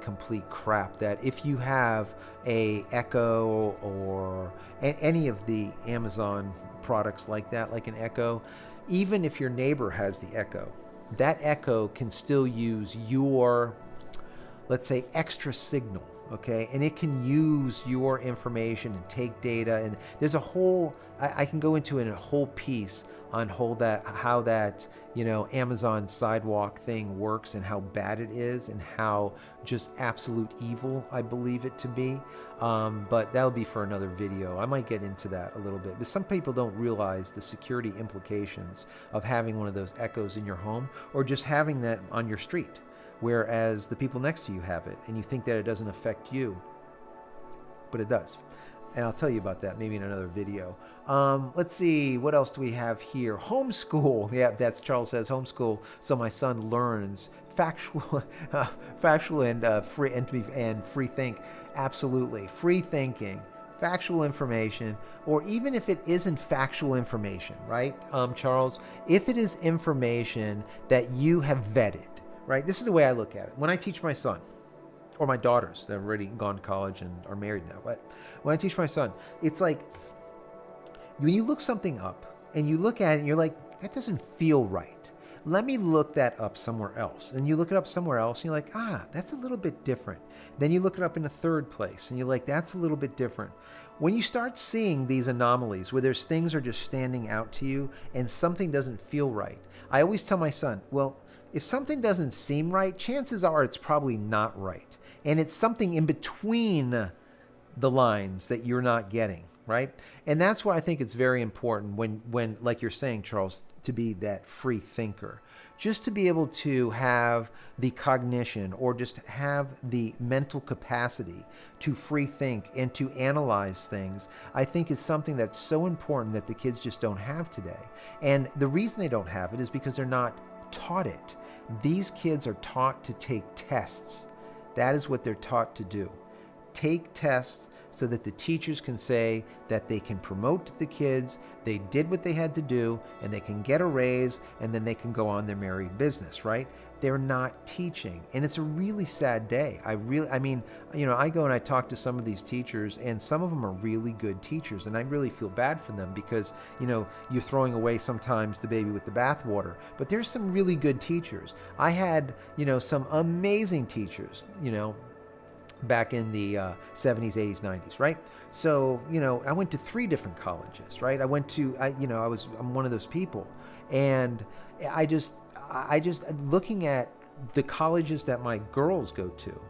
Speaker 1: crap that if you have a Echo or any of the Amazon products like that, like an Echo, even if your neighbor has the Echo, that Echo can still use your, let's say, extra signal, okay? And it can use your information and take data. And there's a whole, I can go into it in a whole piece on how that, Amazon Sidewalk thing works and how bad it is and how just absolute evil I believe it to be. But that'll be for another video. I might get into that a little bit. But some people don't realize the security implications of having one of those Echoes in your home or just having that on your street, whereas the people next to you have it and you think that it doesn't affect you, but it does. And I'll tell you about that maybe in another video. Let's see, what else do we have here? Homeschool. Yeah, that's Charles says homeschool, so my son learns factual and free think. Absolutely, free thinking, factual information, or even if it isn't factual information, right, Charles? If it is information that you have vetted, right? This is the way I look at it. When I teach my son, or my daughters that have already gone to college and are married now. But when I teach my son, it's like when you look something up and you look at it and you're like, that doesn't feel right. Let me look that up somewhere else. And you look it up somewhere else and you're like, that's a little bit different. Then you look it up in a third place and you're like, that's a little bit different. When you start seeing these anomalies where things are just standing out to you and something doesn't feel right, I always tell my son, well, if something doesn't seem right, chances are it's probably not right. And it's something in between the lines that you're not getting, right? And that's why I think it's very important when like you're saying, Charles, to be that free thinker. Just to be able to have the cognition or just have the mental capacity to free think and to analyze things, I think is something that's so important that the kids just don't have today. And the reason they don't have it is because they're not taught it. These kids are taught to take tests. That is what they're taught to do. Take tests so that the teachers can say that they can promote the kids, they did what they had to do, and they can get a raise, and then they can go on their merry business, right? They're not teaching. And it's a really sad day. I mean, I go and I talk to some of these teachers, and some of them are really good teachers, and I really feel bad for them because, you're throwing away sometimes the baby with the bathwater. But there's some really good teachers. I had, some amazing teachers, back in the 70s, 80s, 90s, right? So, I went to 3 different colleges, right? I'm one of those people. And I just looking at the colleges that my girls go to,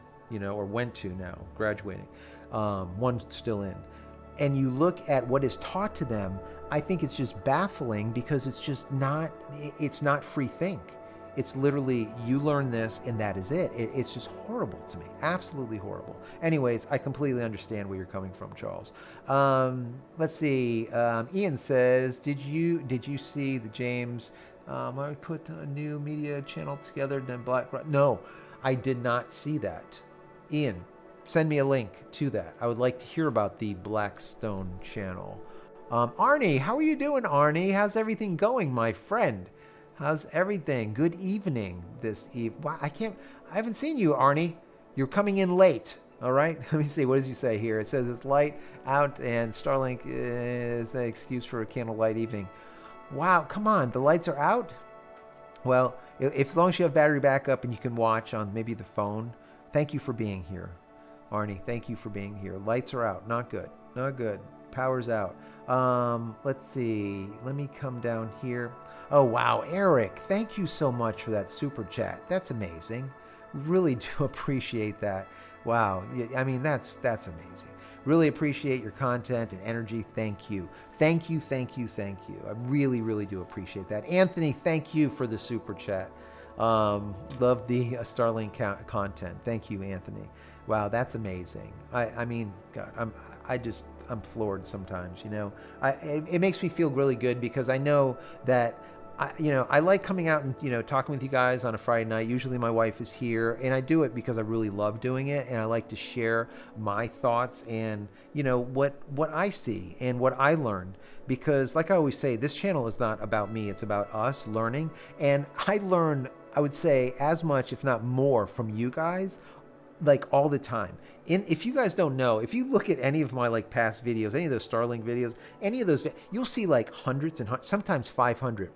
Speaker 1: or went to now, graduating, one's still in, and you look at what is taught to them, I think it's just baffling because it's not free think. It's literally, you learn this and that is it. It's just horrible to me. Absolutely horrible. Anyways, I completely understand where you're coming from, Charles. Let's see. Ian says, did you see the James, I put a new media channel together, then No, I did not see that. Ian, send me a link to that. I would like to hear about the Blackstone channel. Arnie, how are you doing, Arnie? How's everything going, my friend? How's everything? Good evening this evening. Wow, I haven't seen you, Arnie. You're coming in late. All right. Let me see. What does he say here? It says it's light out and Starlink is the excuse for a candlelight evening. Wow. Come on. The lights are out. Well, if as long as you have battery backup and you can watch on maybe the phone. Thank you for being here, Arnie. Thank you for being here. Lights are out. Not good. Not good. Power's out. Let's see. Let me come down here. Oh, wow. Eric, thank you so much for that super chat. That's amazing. Really do appreciate that. Wow. I mean, that's amazing. Really appreciate your content and energy. Thank you. Thank you, thank you, thank you. I really, really do appreciate that. Anthony, thank you for the super chat. Love the Starlink content. Thank you, Anthony. Wow, that's amazing. I mean, God, I'm floored sometimes, it makes me feel really good because I know that I like coming out and, talking with you guys on a Friday night. Usually my wife is here and I do it because I really love doing it. And I like to share my thoughts and, what I see and what I learned, because like I always say, this channel is not about me. It's about us learning. And I learn, I would say, as much, if not more, from you guys, like all the time. If you guys don't know, if you look at any of my past videos, any of those Starlink videos, any of those, you'll see hundreds and sometimes 500,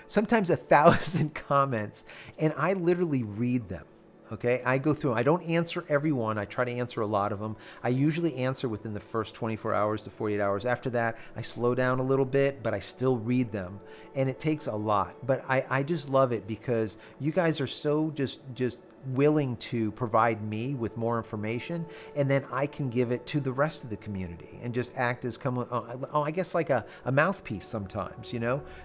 Speaker 1: sometimes 1,000 comments, and I literally read them. Okay, I go through them. I don't answer everyone. I try to answer a lot of them. I usually answer within the first 24 hours to 48 hours. After that, I slow down a little bit, but I still read them. And it takes a lot. But I just love it because you guys are so just willing to provide me with more information, and then I can give it to the rest of the community and just act as I guess like a mouthpiece sometimes,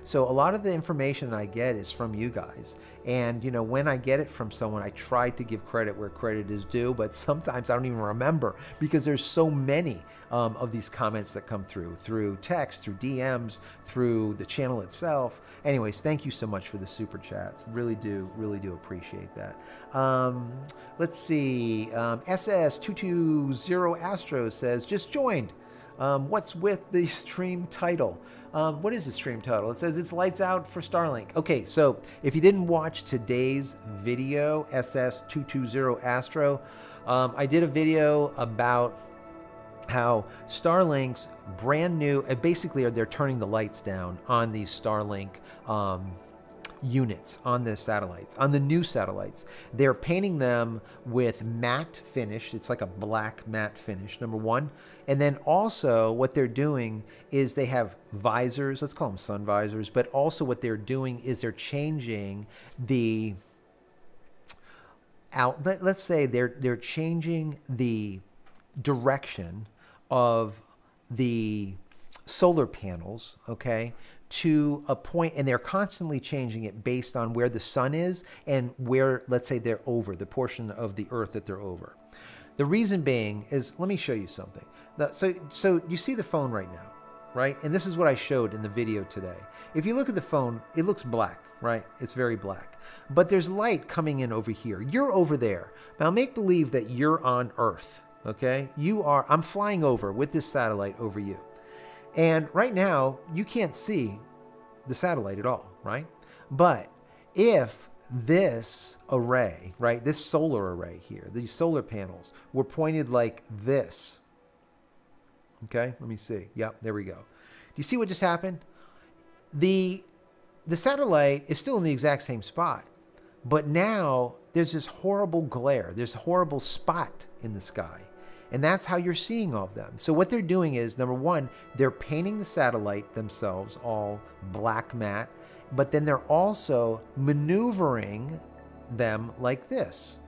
Speaker 1: So a lot of the information I get is from you guys. And, when I get it from someone, I try to give credit where credit is due, but sometimes I don't even remember because there's so many of these comments that come through text, through DMs, through the channel itself. Anyways, thank you so much for the super chats. Really do appreciate that. Let's see. SS220 Astro says, just joined. What's with the stream title? What is the stream title? It says it's lights out for Starlink. Okay, so if you didn't watch today's video, SS220 Astro, I did a video about how Starlink's brand new, basically they're turning the lights down on these Starlink units on the satellites, on the new satellites. They're painting them with matte finish. It's like a black matte finish, number one. And then also what they're doing is they have visors, let's call them sun visors, but also what they're doing is they're changing the let's say they're changing the direction of the solar panels, okay, to a point, and they're constantly changing it based on where the sun is and where, let's say, they're over, the portion of the earth that they're over. The reason being is, let me show you something. So you see the phone right now, right? And this is what I showed in the video today. If you look at the phone, it looks black, right? It's very black. But there's light coming in over here. You're over there. Now make believe that you're on Earth, okay? I'm flying over with this satellite over you. And right now, you can't see the satellite at all, right? But if this array, right, this solar array here, these solar panels were pointed like this, okay, let me see. Yep, there we go. Do you see what just happened? The satellite is still in the exact same spot, but now there's this horrible glare. There's a horrible spot in the sky. And that's how you're seeing all of them. So what they're doing is, number one, they're painting the satellite themselves all black matte, but then they're also maneuvering them like this.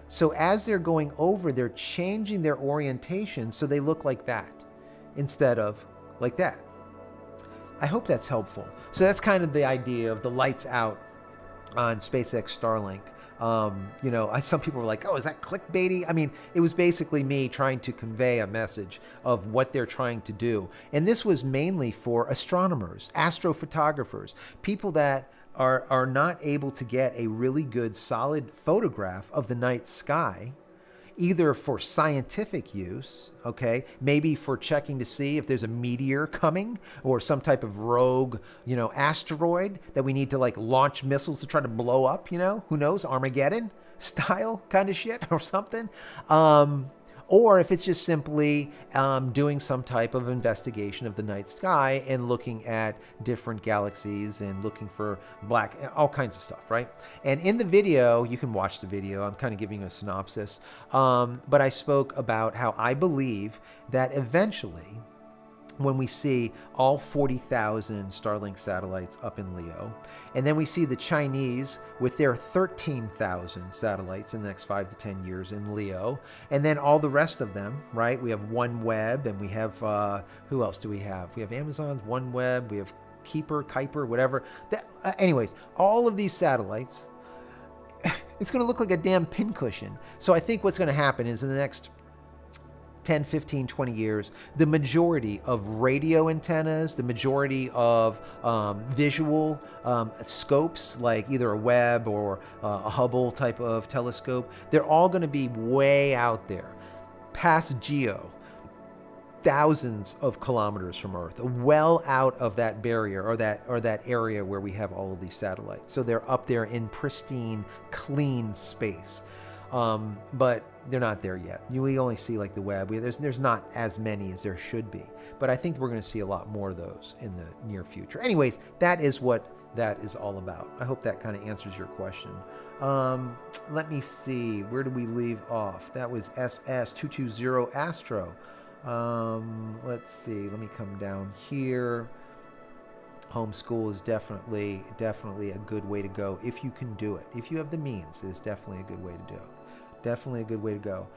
Speaker 1: So as they're going over, they're changing their orientation so they look like that instead of like that. I hope that's helpful. So that's kind of the idea of the lights out on SpaceX Starlink. Some people were like, oh, is that clickbaity? I mean, it was basically me trying to convey a message of what they're trying to do. And this was mainly for astronomers, astrophotographers, people that are not able to get a really good, solid photograph of the night sky, either for scientific use, okay, maybe for checking to see if there's a meteor coming or some type of rogue, asteroid that we need to like launch missiles to try to blow up, who knows, Armageddon style kind of shit or something. Or if it's just simply doing some type of investigation of the night sky and looking at different galaxies and looking for all kinds of stuff, right? And in the video, you can watch the video. I'm kind of giving you a synopsis. But I spoke about how I believe that eventually, when we see all 40,000 Starlink satellites up in LEO, and then we see the Chinese with their 13,000 satellites in the next 5 to 10 years in LEO, and then all the rest of them, right? We have OneWeb, and we have, who else do we have? We have Amazon's OneWeb, we have Kuiper, whatever. Anyways, all of these satellites, it's going to look like a damn pincushion. So I think what's going to happen is in the next 10, 15, 20 years, the majority of radio antennas, the majority of visual scopes, like either a Webb or a Hubble type of telescope, they're all going to be way out there, past geo, thousands of kilometers from Earth, well out of that barrier or that area where we have all of these satellites. So they're up there in pristine, clean space. But they're not there yet. We only see like the Webb. There's not as many as there should be. But I think we're going to see a lot more of those in the near future. Anyways, that is what that is all about. I hope that kind of answers your question. Let me see. Where do we leave off? That was SS220 Astro. Let's see. Let me come down here. Homeschool is definitely a good way to go if you can do it. If you have the means, it's definitely a good way to do it. Definitely a good way to go.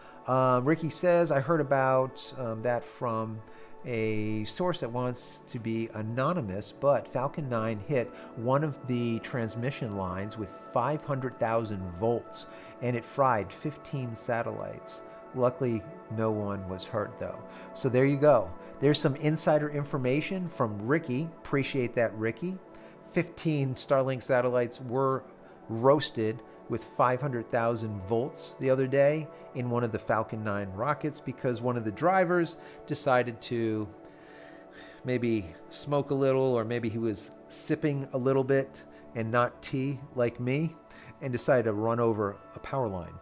Speaker 1: Ricky says, I heard about that from a source that wants to be anonymous, but Falcon 9 hit one of the transmission lines with 500,000 volts, and it fried 15 satellites. Luckily, no one was hurt, though. So there you go. There's some insider information from Ricky. Appreciate that, Ricky. 15 Starlink satellites were roasted with 500,000 volts the other day in one of the Falcon 9 rockets because one of the drivers decided to maybe smoke a little, or maybe he was sipping a little bit and not tea like me, and decided to run over a power line.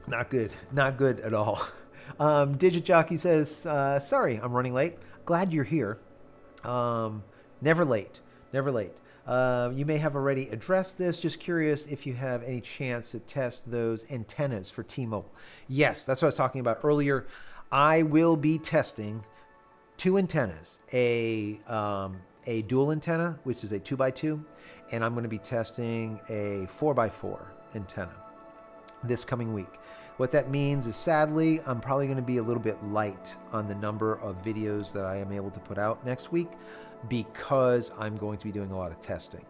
Speaker 1: Not good. Not good at all. Digit Jockey says, sorry, I'm running late. Glad you're here. Never late. Never late. You may have already addressed this. Just curious if you have any chance to test those antennas for T-Mobile. Yes, that's what I was talking about earlier. I will be testing 2 antennas, a dual antenna, which is a 2x2, and I'm going to be testing a 4x4 antenna this coming week. What that means is, sadly, I'm probably going to be a little bit light on the number of videos that I am able to put out next week, because I'm going to be doing a lot of testing.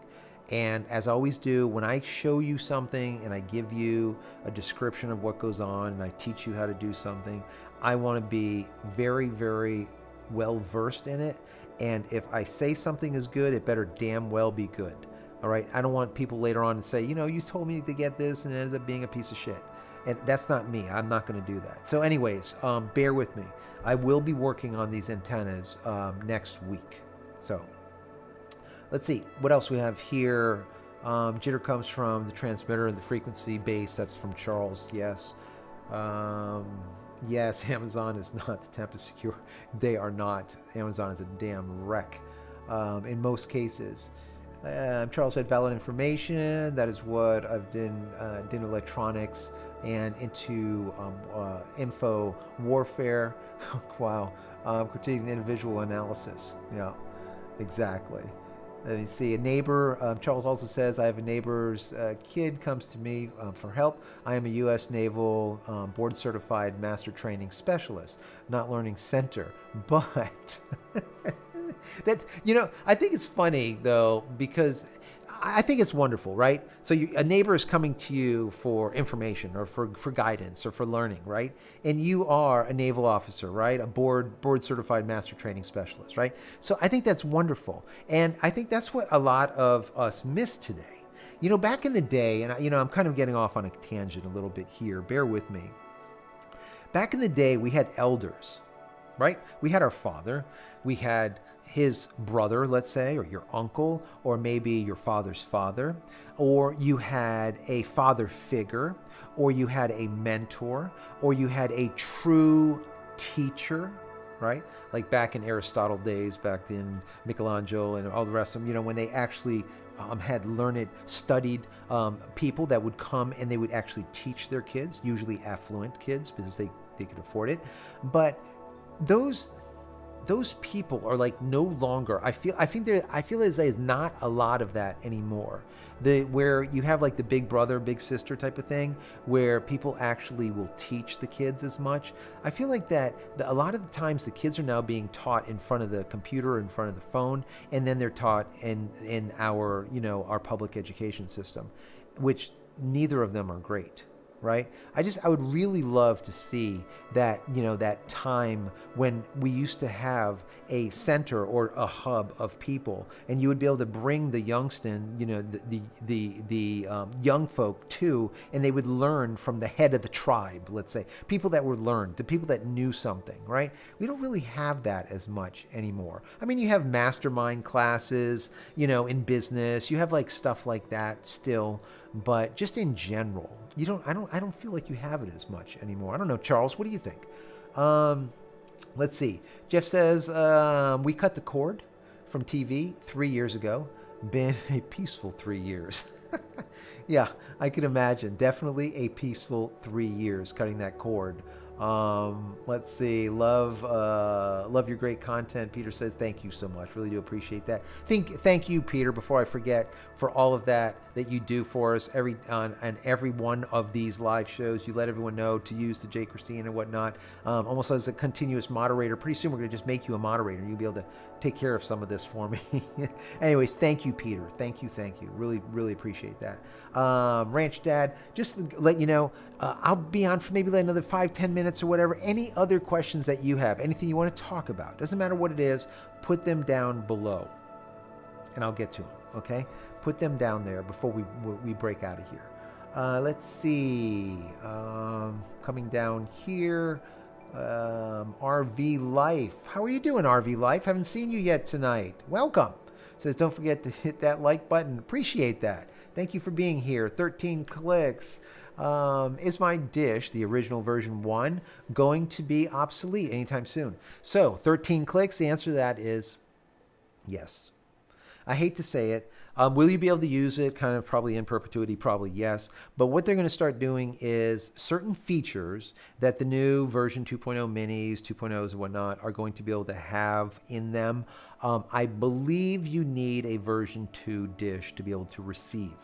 Speaker 1: And as I always do, when I show you something and I give you a description of what goes on and I teach you how to do something, I want to be very, very well versed in it. And if I say something is good, it better damn well be good. All right. I don't want people later on to say, you told me to get this and it ends up being a piece of shit. And that's not me. I'm not going to do that. So anyways, bear with me. I will be working on these antennas next week. So let's see what else we have here. Jitter comes from the transmitter and the frequency base. That's from Charles. Yes. Yes, Amazon is not Tempest secure. They are not. Amazon is a damn wreck in most cases. Charles said valid information. That is what I've done electronics and into info warfare. Wow. Critiquing individual analysis. Yeah, exactly. Let me see. A neighbor, Charles also says, I have a neighbor's kid comes to me for help. I am a U.S. Naval board certified master training specialist, not learning center. But that, I think it's funny though, because I think it's wonderful, right? So a neighbor is coming to you for information or for guidance or for learning, right? And you are a naval officer, right? A board certified master training specialist, right? So I think that's wonderful. And I think that's what a lot of us miss today. Back in the day, and I'm kind of getting off on a tangent a little bit here, bear with me. Back in the day, we had elders, right? We had our father, we had his brother, let's say, or your uncle, or maybe your father's father, or you had a father figure, or you had a mentor, or you had a true teacher, right? Like back in Aristotle days, back in Michelangelo and all the rest of them, when they actually had learned, studied people that would come and they would actually teach their kids, usually affluent kids because they could afford it. But those people are like no longer. I feel as there's not a lot of that anymore. Where you have like the big brother, big sister type of thing, where people actually will teach the kids as much. I feel like that a lot of the times the kids are now being taught in front of the computer, in front of the phone, and then they're taught in our our public education system, which neither of them are great. Right? I would really love to see that, that time when we used to have a center or a hub of people, and you would be able to bring the youngsters, the young folk too, and they would learn from the head of the tribe, let's say, people that were learned, the people that knew something, right? We don't really have that as much anymore. I mean, you have mastermind classes, in business, you have like stuff like that still, but just in general, I don't feel like you have it as much anymore. I don't know, Charles, what do you think? Let's see. Jeff says, we cut the cord from TV 3 years ago. Been a peaceful 3 years. Yeah, I can imagine. Definitely a peaceful 3 years cutting that cord. Let's see. Love your great content. Peter says, thank you so much. Really do appreciate that. Thank you, Peter, before I forget, for all of that you do for us on every one of these live shows. You let everyone know to use the JCristina and whatnot, almost as a continuous moderator. Pretty soon we're going to just make you a moderator. You'll be able to take care of some of this for me. Anyways, thank you, Peter. Thank you. Really, really appreciate that. Ranch Dad, just to let you know, I'll be on for maybe like another 5-10 minutes or whatever. Any other questions that you have, anything you want to talk about, doesn't matter what it is, put them down below and I'll get to them. Okay, put them down there before we break out of here. Let's see, coming down here, RV Life. How are you doing, RV Life? Haven't seen you yet tonight. Welcome. Says don't forget to hit that like button. Appreciate that. Thank you for being here. 13 clicks. Is my dish, the original version 1, going to be obsolete anytime soon? So 13 clicks. The answer to that is yes. I hate to say it. Will you be able to use it kind of probably in perpetuity? Probably yes. But what they're going to start doing is certain features that the new version 2.0 minis, 2.0s and whatnot are going to be able to have in them. I believe you need a version 2 dish to be able to receive.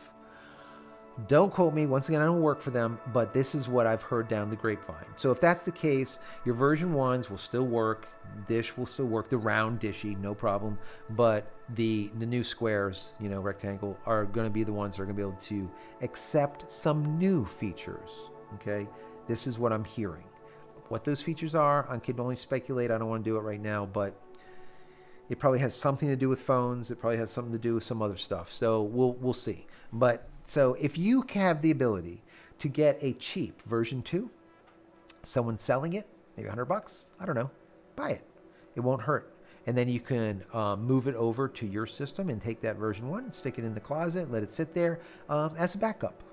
Speaker 1: Don't quote me. Once again, I don't work for them, but this is what I've heard down the grapevine. So if that's the case, your version 1s will still work. Dish will still work. The round dishy, no problem. But the new squares, rectangle, are going to be the ones that are going to be able to accept some new features. Okay? This is what I'm hearing. What those features are, I can only speculate. I don't want to do it right now, but it probably has something to do with phones. It probably has something to do with some other stuff. So we'll see. But so if you have the ability to get a cheap version 2, someone selling it, maybe $100, I don't know, buy it. It won't hurt. And then you can move it over to your system and take that version 1 and stick it in the closet, let it sit there as a backup,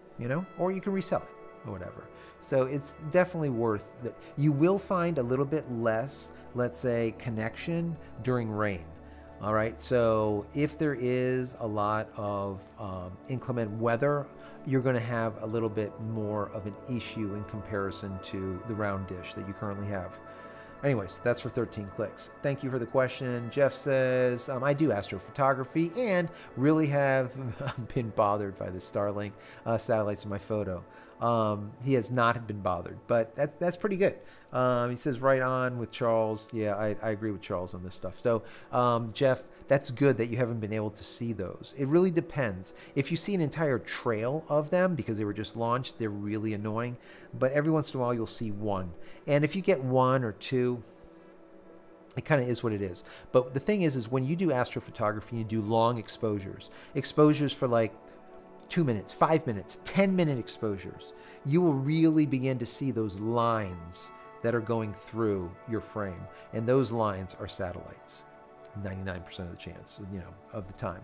Speaker 1: or you can resell it or whatever. So it's definitely worth that. You will find a little bit less, let's say, connection during rain. All right, so if there is a lot of inclement weather, you're going to have a little bit more of an issue in comparison to the round dish that you currently have. Anyways, that's for 13 clicks. Thank you for the question. Jeff says, I do astrophotography and really have been bothered by the Starlink satellites in my photo. He has not been bothered, but that's pretty good. He says, right on with Charles. Yeah, I agree with Charles on this stuff. So, Jeff, that's good that you haven't been able to see those. It really depends. If you see an entire trail of them because they were just launched, they're really annoying. But every once in a while, you'll see one. And if you get 1 or 2, it kind of is what it is. But the thing is when you do astrophotography, you do long exposures for like 2 minutes, 5 minutes, 10-minute exposures, you will really begin to see those lines that are going through your frame. And those lines are satellites, 99% of the chance, of the time.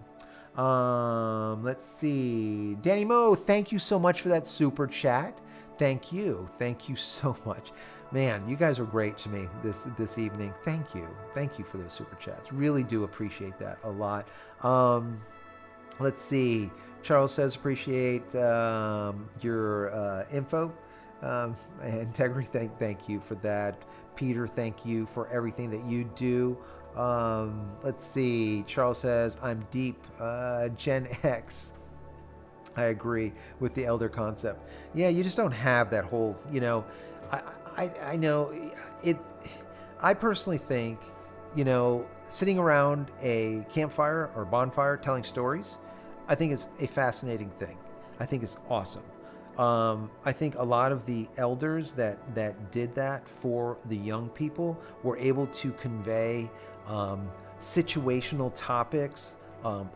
Speaker 1: Let's see. Danny Moe, thank you so much for that super chat. Thank you. Thank you so much. Man, you guys are great to me this evening. Thank you. Thank you for those super chats. Really do appreciate that a lot. Let's see. Charles says, appreciate your info. Integrity, thank you for that. Peter, thank you for everything that you do. Let's see. Charles says, I'm deep. Gen X. I agree with the elder concept. Yeah, you just don't have that whole, I know it. I personally think, sitting around a campfire or bonfire telling stories, I think is a fascinating thing. I think it's awesome. I think a lot of the elders that did that for the young people were able to convey situational topics,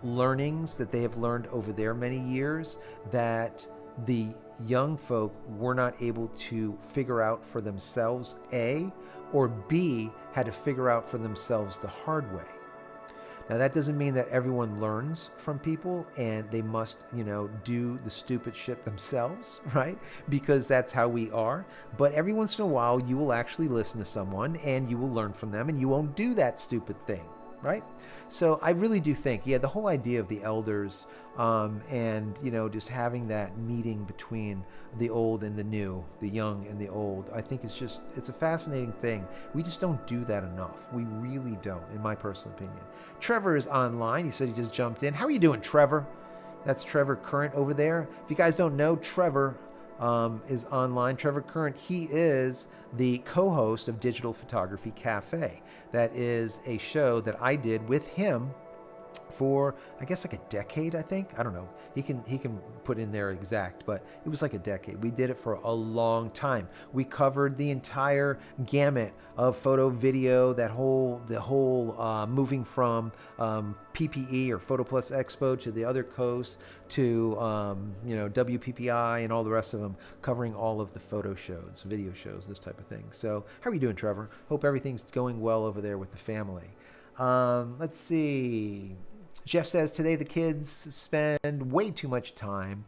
Speaker 1: learnings that they have learned over their many years that the young folk were not able to figure out for themselves, A, or B, had to figure out for themselves the hard way. Now, that doesn't mean that everyone learns from people and they must, do the stupid shit themselves, right? Because that's how we are. But every once in a while, you will actually listen to someone and you will learn from them and you won't do that stupid thing, right? So I really do think, the whole idea of the elders and, just having that meeting between the old and the new, the young and the old, I think it's a fascinating thing. We just don't do that enough. We really don't, in my personal opinion. Trevor is online. He said he just jumped in. How are you doing, Trevor? That's Trevor Current over there. If you guys don't know, Trevor is online. Trevor Current, he is the co-host of Digital Photography Cafe. That is a show that I did with him for, I guess, like a decade, I think. I don't know. He can put in there exact, but it was like a decade. We did it for a long time. We covered the entire gamut of photo, video, the whole moving from PPE or Photo Plus Expo to the other coast to WPPI and all the rest of them, covering all of the photo shows, video shows, this type of thing. So how are you doing, Trevor? Hope everything's going well over there with the family. Let's see. Jeff says, today the kids spend way too much time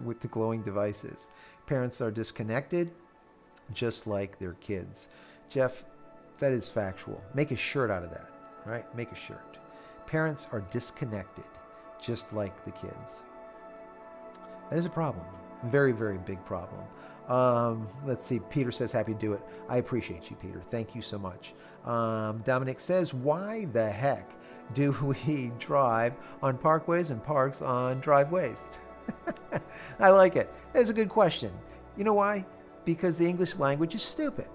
Speaker 1: with the glowing devices. Parents are disconnected, just like their kids. Jeff, that is factual. Make a shirt out of that, right? Make a shirt. Parents are disconnected, just like the kids. That is a problem. Very, very big problem. Let's see. Peter says, happy to do it. I appreciate you, Peter. Thank you so much. Dominic says, why the heck do we drive on parkways and parks on driveways? I like it. That's a good question. You know why? Because the English language is stupid.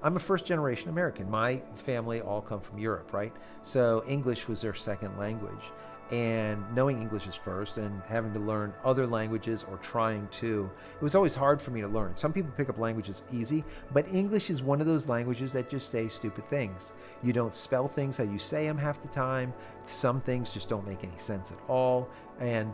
Speaker 1: I'm a first-generation American. My family all come from Europe, right? So English was their second language. And knowing English is first and having to learn other languages or trying to, it was always hard for me to learn. Some people pick up languages easy, but English is one of those languages that just say stupid things. You don't spell things how you say them half the time. Some things just don't make any sense at all. And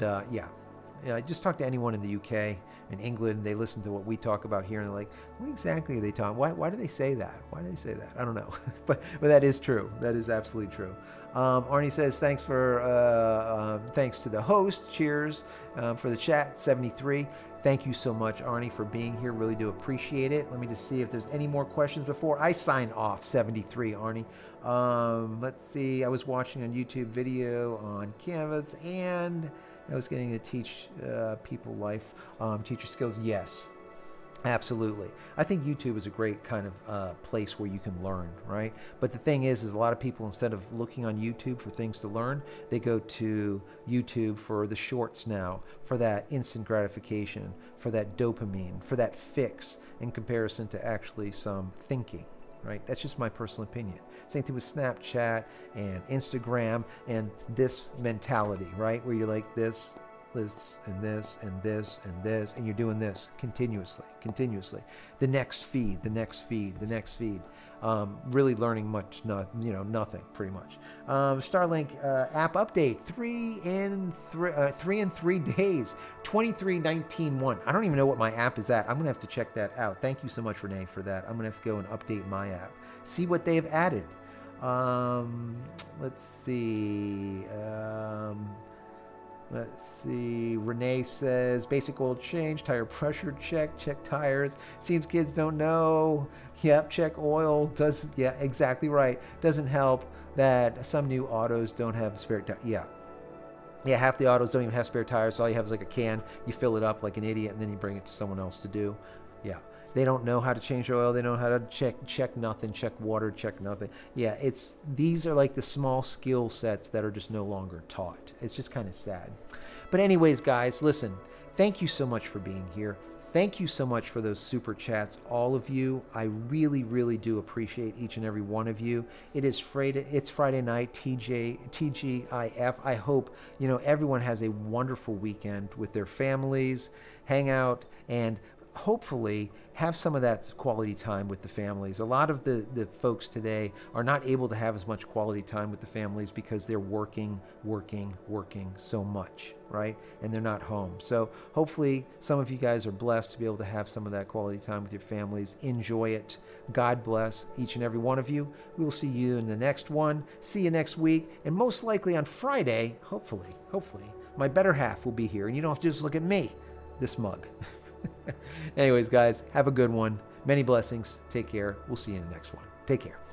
Speaker 1: just talk to anyone in the UK, in England, they listen to what we talk about here and they're like, what exactly are they talking? Why do they say that? Why do they say that? I don't know. but that is true. That is absolutely true. Arnie says, thanks to the host. Cheers for the chat, 73. Thank you so much, Arnie, for being here. Really do appreciate it. Let me just see if there's any more questions before I sign off. 73, Arnie. Let's see. I was watching a YouTube video on Canvas and I was getting to teach people life, teacher skills. Yes, absolutely. I think YouTube is a great kind of place where you can learn, right? But the thing is a lot of people, instead of looking on YouTube for things to learn, they go to YouTube for the shorts now, for that instant gratification, for that dopamine, for that fix in comparison to actually some thinking. Right? That's just my personal opinion. Same thing with Snapchat and Instagram and this mentality, right? Where you're like this and this and this and this, and you're doing this continuously. The next feed. Really learning nothing pretty much. Starlink app update 3 in 3 days, 23.19.1. I don't even know what my app is at. I'm gonna have to check that out. Thank you so much, Renee, for that. I'm gonna have to go and update my app, see what they've added. Let's see. Renee says, basic oil change, tire pressure check tires. Seems kids don't know. Yep, check oil. Yeah, exactly right. Doesn't help that some new autos don't have spare tires. Yeah, half the autos don't even have spare tires. So all you have is like a can. You fill it up like an idiot, and then you bring it to someone else to do. Yeah. They don't know how to change oil. They don't know how to check nothing, check water, check nothing. Yeah, these are like the small skill sets that are just no longer taught. It's just kind of sad. But anyways, guys, listen, thank you so much for being here. Thank you so much for those super chats, all of you. I really, really do appreciate each and every one of you. It's Friday night, TGIF. I hope, everyone has a wonderful weekend with their families, hang out, and hopefully have some of that quality time with the families. A lot of the folks today are not able to have as much quality time with the families because they're working so much, right? And they're not home. So hopefully some of you guys are blessed to be able to have some of that quality time with your families. Enjoy it. God bless each and every one of you. We will see you in the next one. See you next week. And most likely on Friday, hopefully, my better half will be here. And you don't have to just look at me, this mug. Anyways, guys, have a good one. Many blessings. Take care. We'll see you in the next one. Take care.